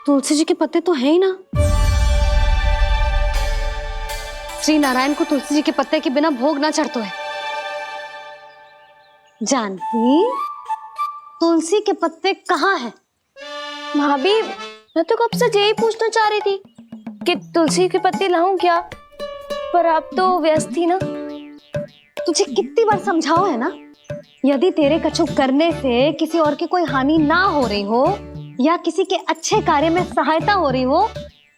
तुलसी जी के पत्ते तो है ही ना। श्री नारायण को तुलसी जी के पत्ते के बिना भोग ना चढ़तो है। जानकी, तुलसी के पत्ते कहाँ हैं? भाभी, मैं तो कब से यही पूछना चाह रही थी कि तुलसी के पत्ते लाऊं क्या, पर आप तो व्यस्त थी ना। तुझे कितनी बार समझाओ है ना, यदि तेरे कछु करने से किसी और की कोई हानि ना हो रही हो या किसी के अच्छे कार्य में सहायता हो रही हो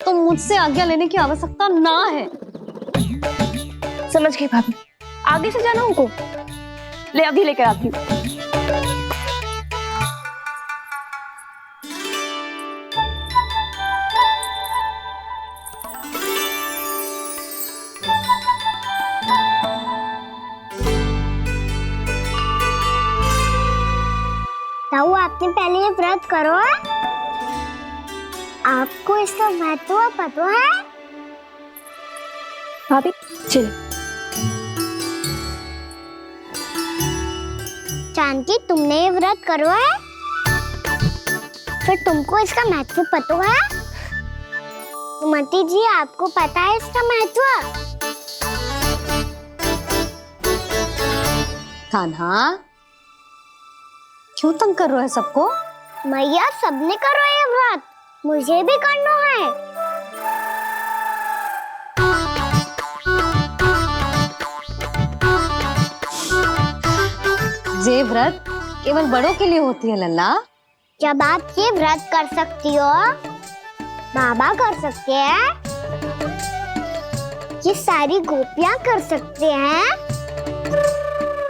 तो मुझसे आज्ञा लेने की आवश्यकता ना है। समझ गई भाभी, आगे से जाना उनको। ले अभी लेकर आती हूँ। ताऊ, आपने पहले ये व्रत करो है? आपको इसका महत्व पता है? भाभी चलो। जानकी, तुमने ये व्रत करो है? फिर तुमको इसका महत्व पता है? सुमति जी, आपको पता है इसका महत्व? कान्हा, क्यों तंग कर रहे हो सबको? मैया, सबने करो ये व्रत, मुझे भी करना है। ये व्रत केवल बड़ों के लिए होती है लल्ला, जब आप ये व्रत कर सकती हो, बाबा कर सकते हैं, ये सारी गोपियां कर सकते हैं,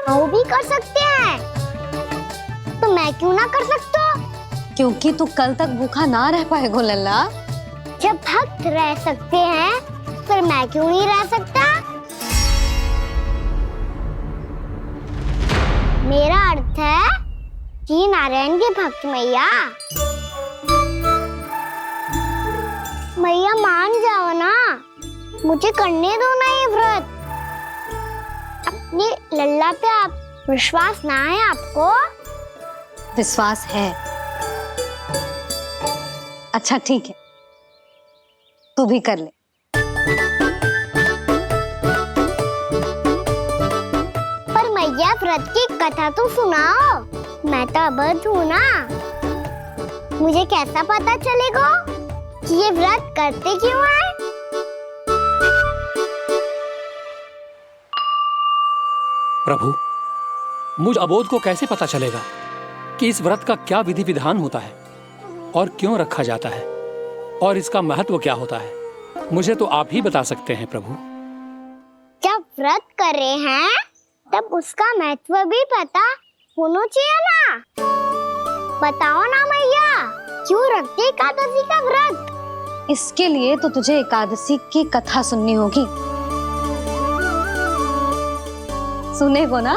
वो भी कर सकते हैं, तो मैं क्यों ना कर सकता? क्योंकि तू कल तक भूखा ना रह पाएगा लल्ला। जब भक्त रह सकते हैं, फिर मैं क्यों नहीं रह सकता? मेरा अर्थ है कि नारायण के भक्त मैया, मैया मान जाओ ना, मुझे करने दो ना ये व्रत। अपनी लल्ला पे आप विश्वास ना है आपको? विश्वास है। अच्छा ठीक है, तू भी कर ले। पर मैया व्रत की कथा तो सुनाओ, मैं तो अबध हूँ ना, मुझे कैसा पता चलेगा कि ये व्रत करते क्यों हैं? प्रभु, मुझ अबोध को कैसे पता चलेगा कि इस व्रत का क्या विधि विधान होता है और क्यों रखा जाता है और इसका महत्व क्या होता है? मुझे तो आप ही बता सकते हैं प्रभु। जब व्रत कर रहे हैं तब उसका महत्व भी पता होना चाहिए ना। बताओ ना मैया, क्यों रखते एकादशी का व्रत? इसके लिए तो तुझे एकादशी की कथा सुननी होगी। सुनेगो ना?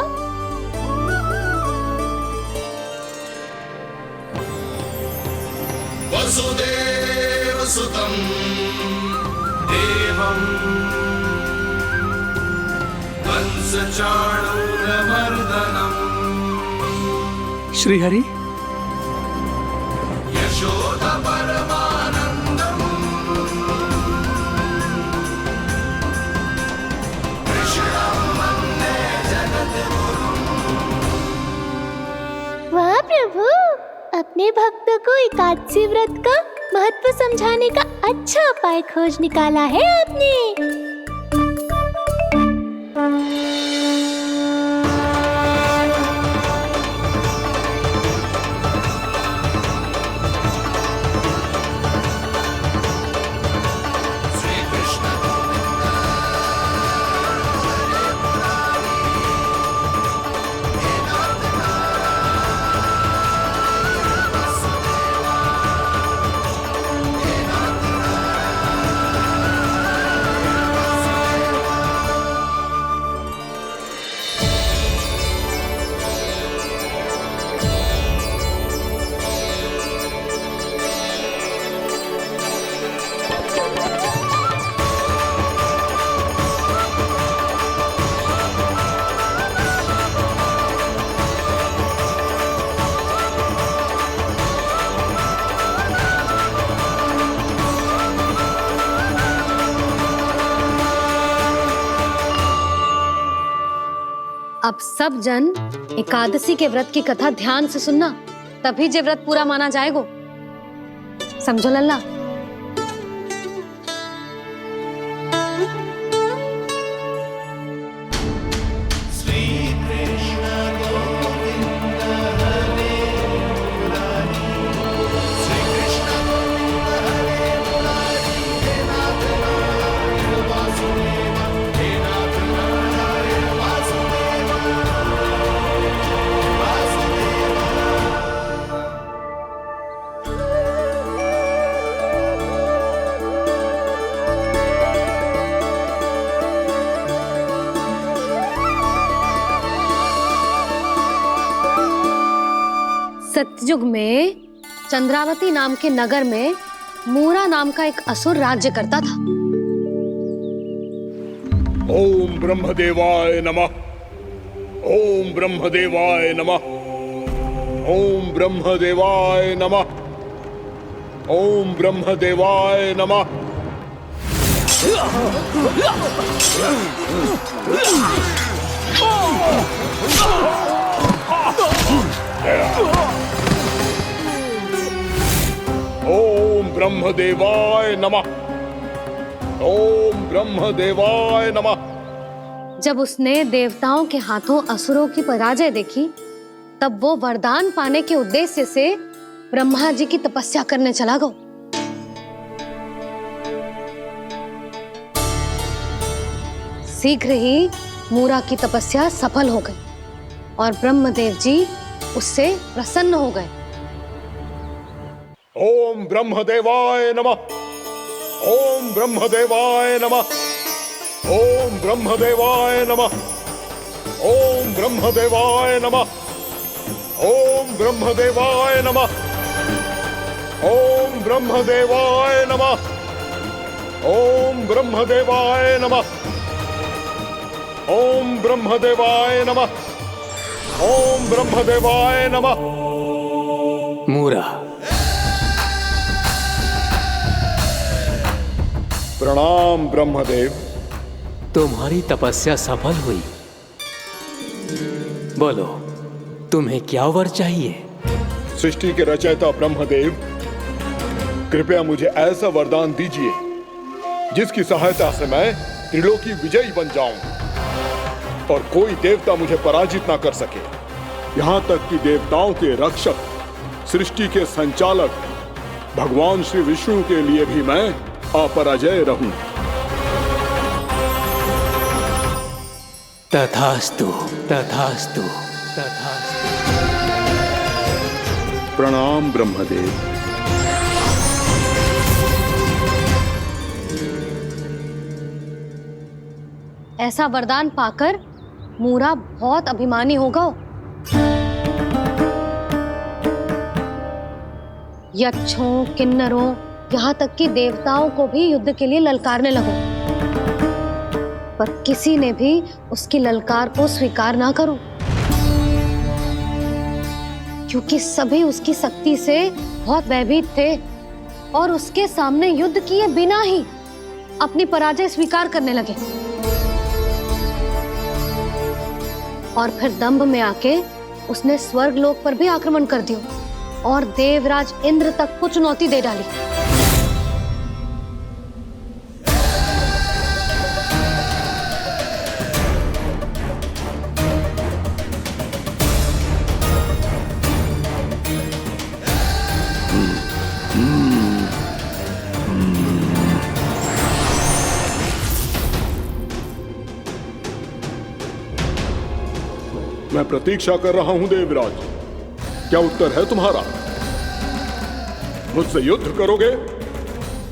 वसुदेव सुतं देवं कंसचाणूरमर्दनम् श्रीहरि, यशोदा परमानंदम् कृष्णं वन्दे जगद्गुरुम्। वाह प्रभु, अपने भक्तों को एकादशी व्रत का महत्व समझाने का अच्छा उपाय खोज निकाला है आपने। अब सब जन एकादशी के व्रत की कथा ध्यान से सुनना, तभी जे व्रत पूरा माना जाएगा। समझो लल्ला? सतयुग में चंद्रावती नाम के नगर में मूरा नाम का एक असुर राज्य करता था। ओम ब्रह्मदेवाय नमः। ओम ब्रह्मदेवाय नमः। ओम ब्रह्मदेवाय नमः। ओम ब्रह्मदेवाय नमः। ओम ब्रह्मदेवाय नमः। ओम ब्रह्मदेवाय नमः। जब उसने देवताओं के हाथों असुरों की पराजय देखी, तब वो वरदान पाने के उद्देश्य से ब्रह्मा जी की तपस्या करने चला गो। शीघ्र ही मूरा की तपस्या सफल हो गई और ब्रह्मदेव जी उससे प्रसन्न हो गए। ओम ब्रह्मदेवाय नमः। ओम ब्रह्मदेवाय नमः। ओम ब्रह्मदेवाय नमः। ओम ब्रह्मदेवाय नमः। ओम ब्रह्मदेवाय नमः। ओम ब्रह्मदेवाय नमः। ओम ब्रह्मदेवाय नमः। ओम ब्रह्मदेवाय नमः। ओम ब्रह्मदेवाय नमः। मूरा, प्रणाम ब्रह्मदेव। तुम्हारी तपस्या सफल हुई। बोलो, तुम्हें क्या वर चाहिए? सृष्टि के रचयिता ब्रह्मदेव, कृपया मुझे ऐसा वरदान दीजिए जिसकी सहायता से मैं त्रिलोकी विजयी बन जाऊं और कोई देवता मुझे पराजित ना कर सके। यहाँ तक कि देवताओं के रक्षक, सृष्टि के संचालक भगवान श्री विष्णु के लिए भी मैं अपराजय रहूं। तथास्तु, तथास्तु, तथास्तु। प्रणाम ब्रह्मदेव। ऐसा वरदान पाकर मूरा बहुत अभिमानी होगा। यक्षों, किन्नरों, यहाँ तक कि देवताओं को भी युद्ध के लिए ललकारने लगा, पर किसी ने भी उसकी ललकार को स्वीकार ना करो, क्योंकि सभी उसकी शक्ति से बहुत भयभीत थे और उसके सामने युद्ध किए बिना ही अपनी पराजय स्वीकार करने लगे और फिर दंभ में आके उसने स्वर्ग लोक पर भी आक्रमण कर दिया और देवराज इंद्र तक को चुनौती दे डाली। मैं प्रतीक्षा कर रहा हूं देवराज, क्या उत्तर है तुम्हारा? मुझसे युद्ध करोगे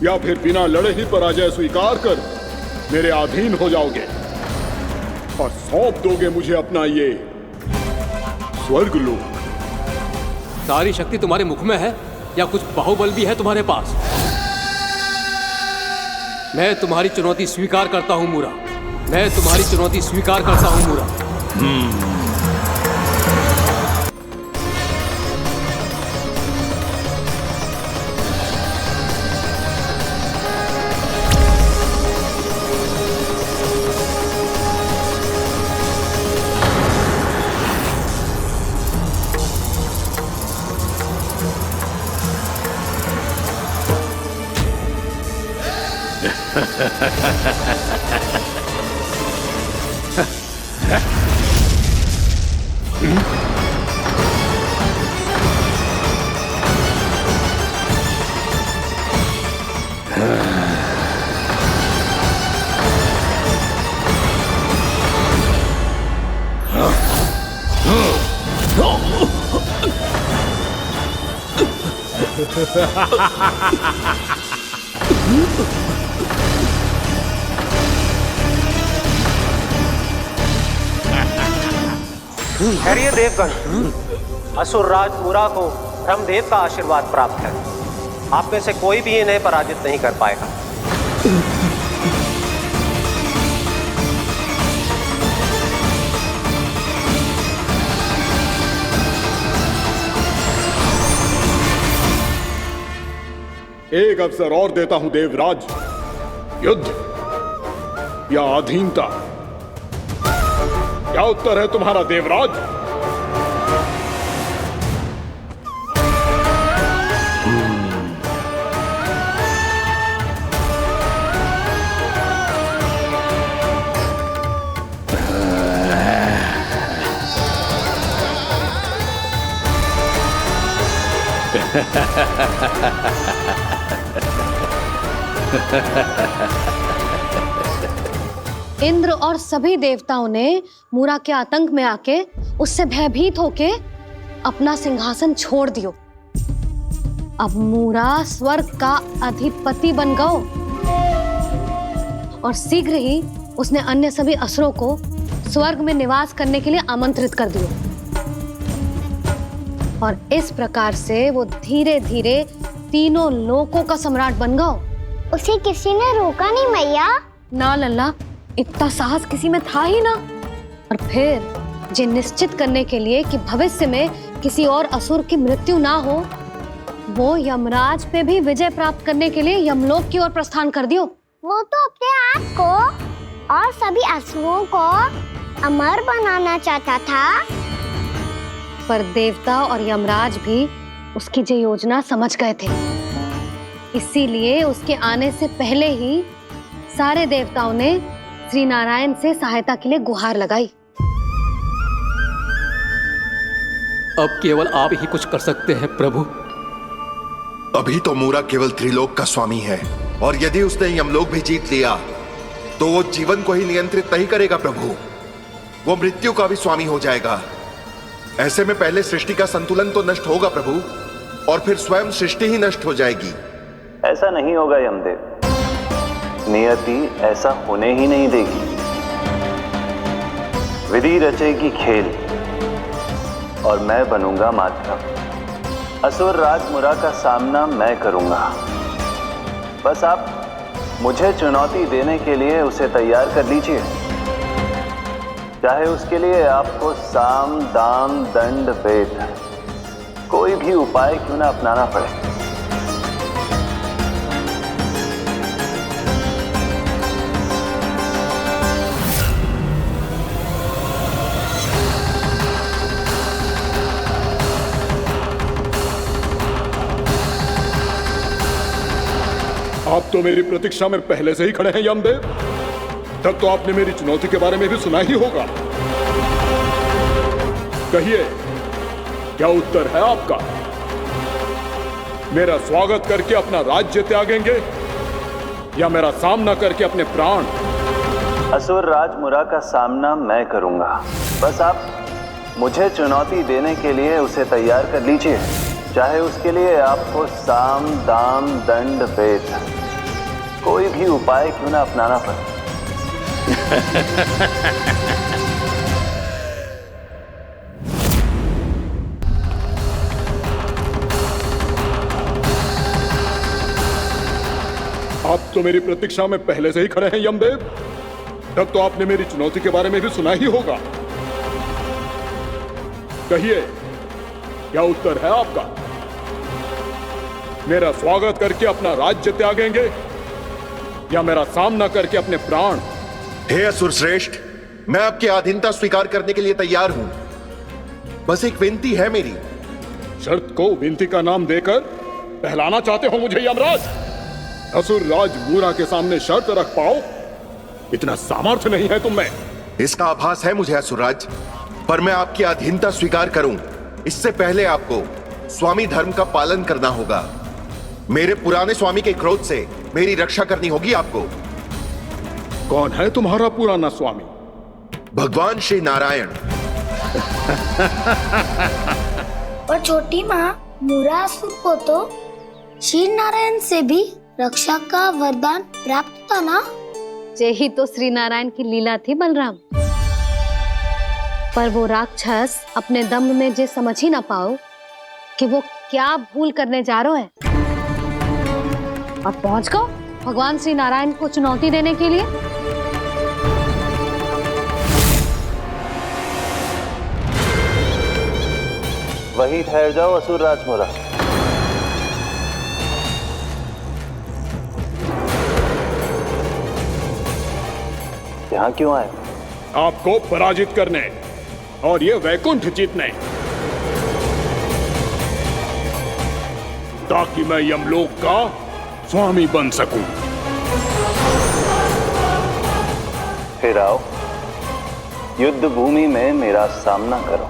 या फिर बिना लड़े ही पराजय स्वीकार कर मेरे अधीन हो जाओगे और सौंप दोगे मुझे अपना ये स्वर्ग लोक? सारी शक्ति तुम्हारे मुख में है या कुछ बाहुबल भी है तुम्हारे पास? मैं तुम्हारी चुनौती स्वीकार करता हूं मूरा, मैं तुम्हारी चुनौती स्वीकार करता हूं मूरा। ठहरिए देवगण, असुर राज मूरा को ब्रह्मदेव का आशीर्वाद प्राप्त है। आप में से कोई भी इन्हें पराजित नहीं कर पाएगा। एक अवसर और देता हूं देवराज, युद्ध या अधीनता, क्या उत्तर है तुम्हारा देवराज? इंद्र और सभी देवताओं ने मूरा के आतंक में आके उससे भयभीत होके अपना सिंहासन छोड़ दियो। अब मूरा स्वर्ग का अधिपति बन गयो और शीघ्र ही उसने अन्य सभी असुरों को स्वर्ग में निवास करने के लिए आमंत्रित कर दियो। और इस प्रकार से वो धीरे धीरे तीनों लोकों का सम्राट बन गयो। उसे किसी ने रोका नहीं मैया? ना लल्ला, इतना साहस किसी में था ही ना। और फिर ये निश्चित करने के लिए कि भविष्य में किसी और असुर की मृत्यु ना हो, वो यमराज पे भी विजय प्राप्त करने के लिए यमलोक की ओर प्रस्थान कर दियो। वो तो अपने आप को और सभी असुरों को अमर बनाना चाहता था। पर देवता और यमराज भी उसकी ये योजना समझ गए थे। इसीलिए उसके आने से पहले ही सारे देवताओं ने श्री नारायण से सहायता के लिए गुहार लगाई। अब केवल आप ही कुछ कर सकते हैं प्रभु। अभी तो मूरा केवल त्रिलोक का स्वामी है, और यदि उसने यमलोक भी जीत लिया तो वो जीवन को ही नियंत्रित नहीं करेगा प्रभु, वो मृत्यु का भी स्वामी हो जाएगा। ऐसे में पहले सृष्टि का संतुलन तो नष्ट होगा प्रभु, और फिर स्वयं सृष्टि ही नष्ट हो जाएगी। ऐसा नहीं होगा यमदेव, नियति ऐसा होने ही नहीं देगी। विधि रचेगी खेल और मैं बनूंगा माध्यम। असुर राज मूरा का सामना मैं करूंगा। बस आप मुझे चुनौती देने के लिए उसे तैयार कर लीजिए, चाहे उसके लिए आपको साम दाम दंड भेद कोई भी उपाय क्यों ना अपनाना पड़े। आप तो मेरी प्रतीक्षा में पहले से ही खड़े हैं यमदेव। तब तो आपने मेरी चुनौती के बारे में भी सुना ही होगा। कहिए, क्या उत्तर है आपका? मेरा स्वागत करके अपना राज्य त्यागेंगे या मेरा सामना करके अपने प्राण? असुर राज मूरा का सामना मैं करूंगा। बस आप मुझे चुनौती देने के लिए उसे तैयार कर लीजिए, चाहे उसके लिए आपको साम दाम दंड भेद कोई भी उपाय क्यों ना अपनाना पड़े। आप तो मेरी प्रतीक्षा में पहले से ही खड़े हैं यमदेव। तब तो आपने मेरी चुनौती के बारे में भी सुना ही होगा। कहिए, क्या उत्तर है आपका? मेरा स्वागत करके अपना राज्य त्यागेंगे या मेरा सामना करके अपने प्राण? हे असुर श्रेष्ठ, मैं आपकी अधीनता स्वीकार करने के लिए तैयार हूं। बस एक विनती है मेरी। शर्त को विनती का नाम देकर पहलाना चाहते हो मुझे यमराज? असुर राज मूरा के सामने शर्त रख पाओ, इतना सामर्थ्य नहीं है तुम में। इसका आभास है मुझे असुरराज, पर मैं आपकी अधीनता स्वीकार करूं इससे पहले आपको स्वामी धर्म का पालन करना होगा। मेरे पुराने स्वामी के क्रोध से मेरी रक्षा करनी होगी आपको। कौन है तुम्हारा पुराना स्वामी? भगवान श्री नारायण। और छोटी माँ मूरासुर को तो श्री नारायण से भी रक्षा का वरदान प्राप्त था ना? यही तो श्री नारायण की लीला थी बलराम। पर वो राक्षस अपने दम में जे समझ ही ना पाओ कि वो क्या भूल करने जा रहा है, और पहुंच गओ भगवान श्री नारायण को चुनौती देने के लिए। वहीं ठहर जाओ असुर राज मूरा। यहाँ क्यों आए? आपको पराजित करने और ये वैकुंठ जीतने, ताकि मैं यमलोक का स्वामी बन सकूं। फिर आओ, युद्ध भूमि में मेरा सामना करो।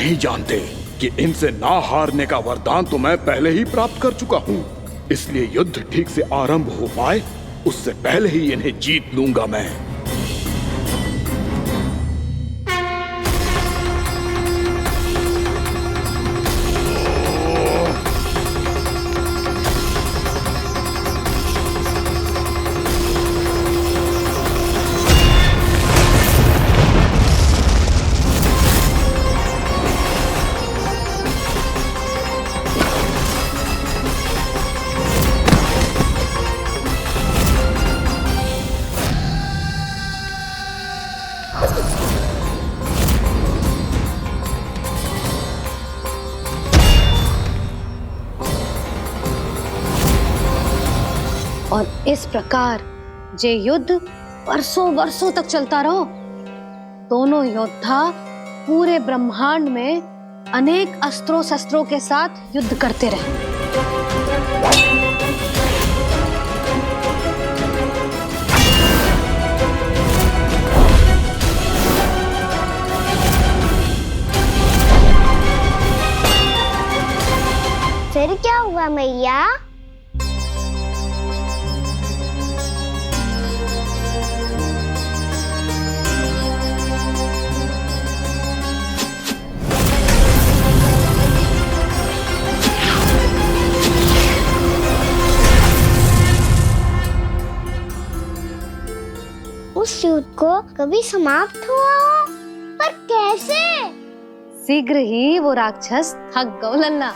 नहीं जानते कि इनसे ना हारने का वरदान तो मैं पहले ही प्राप्त कर चुका हूँ। इसलिए युद्ध ठीक से आरंभ हो पाए उससे पहले ही इन्हें जीत लूंगा मैं। और इस प्रकार ये युद्ध वर्षों वर्षों तक चलता रहो। दोनों योद्धा पूरे ब्रह्मांड में अनेक अस्त्रों शस्त्रों के साथ युद्ध करते रहे। फिर क्या हुआ मैया? उस युद्ध को कभी समाप्त हुआ हो, पर कैसे? शीघ्र ही वो राक्षस थक गौ लल्ला।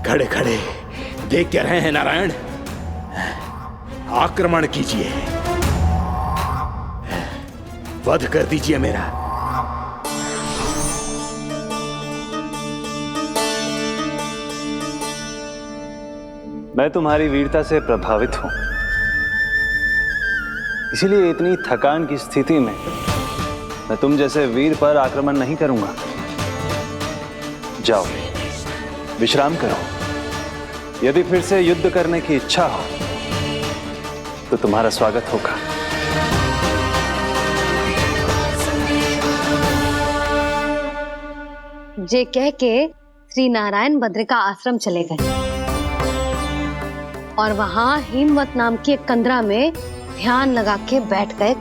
खड़े खड़े देख क्या रहे हैं नारायण? आक्रमण कीजिए, वध कर दीजिए मेरा। मैं तुम्हारी वीरता से प्रभावित हूं, इसीलिए इतनी थकान की स्थिति में मैं तुम जैसे वीर पर आक्रमण नहीं करूंगा। जाओ विश्राम करो। यदि फिर से युद्ध करने की इच्छा हो तो तुम्हारा स्वागत होगा। जे कह के श्री नारायण बद्रिका आश्रम चले गए और वहां हिमवत नाम की एक कंदरा में ध्यान लगा के बैठ गए।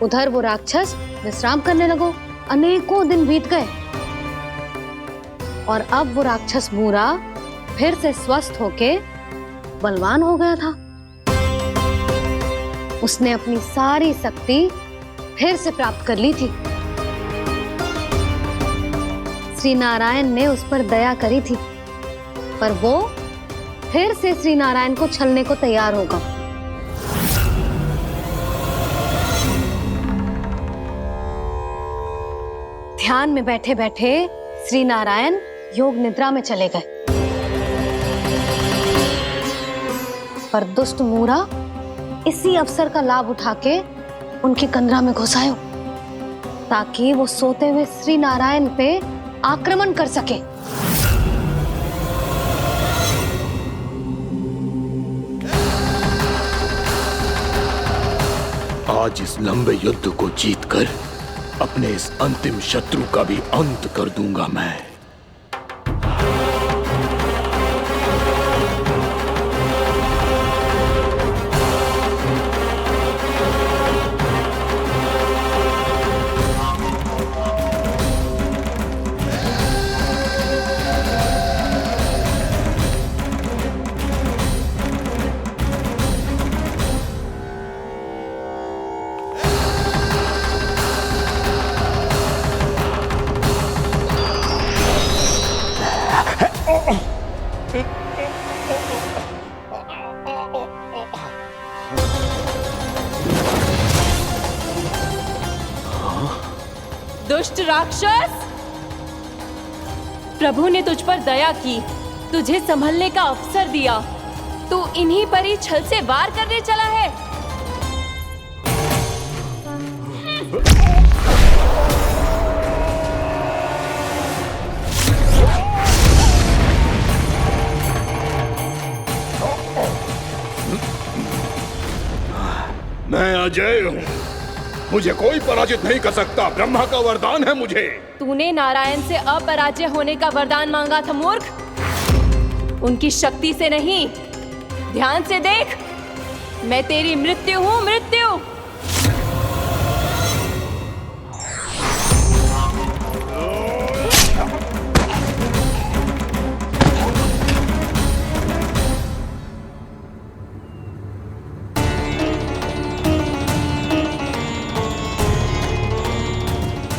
उधर वो राक्षस विश्राम करने लगो। अनेकों दिन बीत गए और अब वो राक्षस मूरा फिर से स्वस्थ होके बलवान हो गया था। उसने अपनी सारी शक्ति फिर से प्राप्त कर ली थी। श्री नारायण ने उस पर दया करी थी, पर वो फिर से श्री नारायण को छलने को तैयार होगा। ध्यान में बैठे बैठे श्री नारायण योग निद्रा में चले गए, पर दुष्ट मूरा इसी अवसर का लाभ उठा के उनकी कंदरा में घुस आयो ताकि वो सोते हुए श्री नारायण पे आक्रमण कर सके। आज इस लंबे युद्ध को जीतकर अपने इस अंतिम शत्रु का भी अंत कर दूंगा मैं। दुष्ट राक्षस, प्रभु ने तुझ पर दया की, तुझे संभलने का अवसर दिया। तू इन्हीं पर ही छल से वार करने चला है। अजय हूँ, मुझे कोई पराजित नहीं कर सकता। ब्रह्मा का वरदान है मुझे। तूने नारायण से अपराजय होने का वरदान मांगा था मूर्ख, उनकी शक्ति से नहीं। ध्यान से देख, मैं तेरी मृत्यु हूँ, मृत्यु।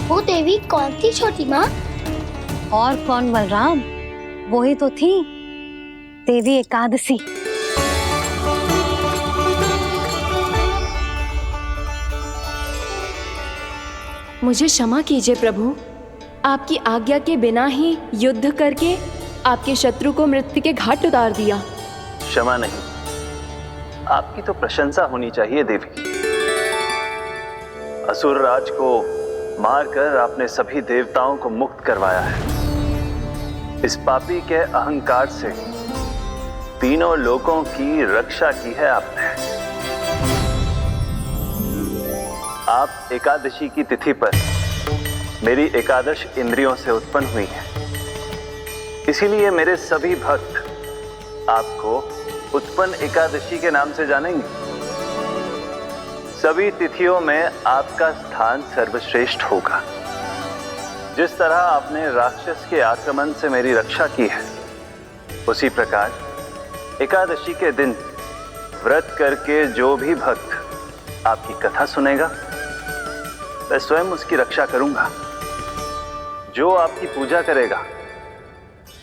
वो देवी कौन थी छोटी माँ? और कौन बलराम, वही तो थी देवी एकादशी। मुझे क्षमा कीजिए प्रभु, आपकी आज्ञा के बिना ही युद्ध करके आपके शत्रु को मृत्यु के घाट उतार दिया। क्षमा नहीं, आपकी तो प्रशंसा होनी चाहिए देवी। असुर राज को मारकर आपने सभी देवताओं को मुक्त करवाया है। इस पापी के अहंकार से तीनों लोकों की रक्षा की है आपने। आप एकादशी की तिथि पर मेरी एकादश इंद्रियों से उत्पन्न हुई हैं। इसीलिए मेरे सभी भक्त आपको उत्पन्न एकादशी के नाम से जानेंगे। सभी तिथियों में आपका स्थान सर्वश्रेष्ठ होगा। जिस तरह आपने राक्षस के आक्रमण से मेरी रक्षा की है, उसी प्रकार एकादशी के दिन व्रत करके जो भी भक्त आपकी कथा सुनेगा, मैं स्वयं उसकी रक्षा करूंगा। जो आपकी पूजा करेगा,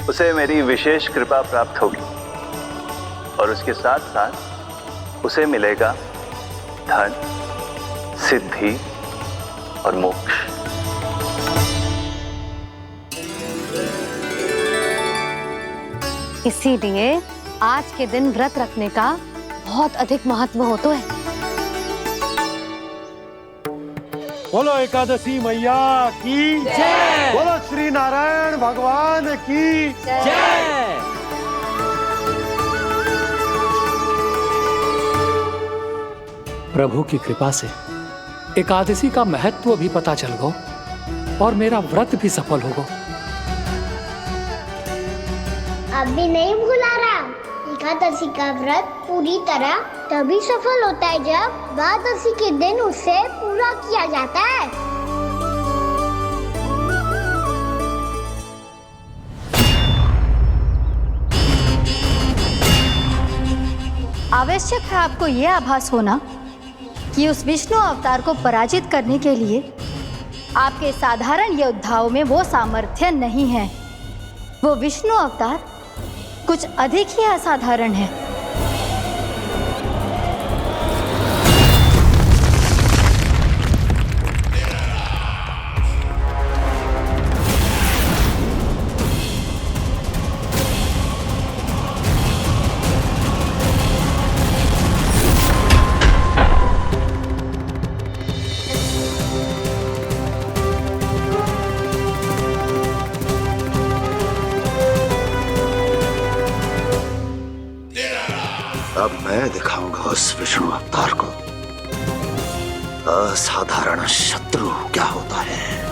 उसे मेरी विशेष कृपा प्राप्त होगी और उसके साथ साथ उसे मिलेगा धन, सिद्धि और मोक्ष। इसीलिए आज के दिन व्रत रखने का बहुत अधिक महत्व होता है। बोलो एकादशी मैया की जय। बोलो श्री नारायण भगवान की जय। प्रभु की कृपा से एकादशी का महत्व भी पता चल गो और मेरा व्रत भी सफल हो गो। अभी नहीं भूला राम, एकादशी का व्रत पूरी तरह तभी सफल होता है जब द्वादशी के दिन उसे पूरा किया जाता है। आवश्यक है आपको यह आभास होना कि उस विष्णु अवतार को पराजित करने के लिए आपके साधारण योद्धाओं में वो सामर्थ्य नहीं है। वो विष्णु अवतार कुछ अधिक ही असाधारण है। अब मैं दिखाऊंगा उस विष्णु अवतार को असाधारण शत्रु क्या होता है।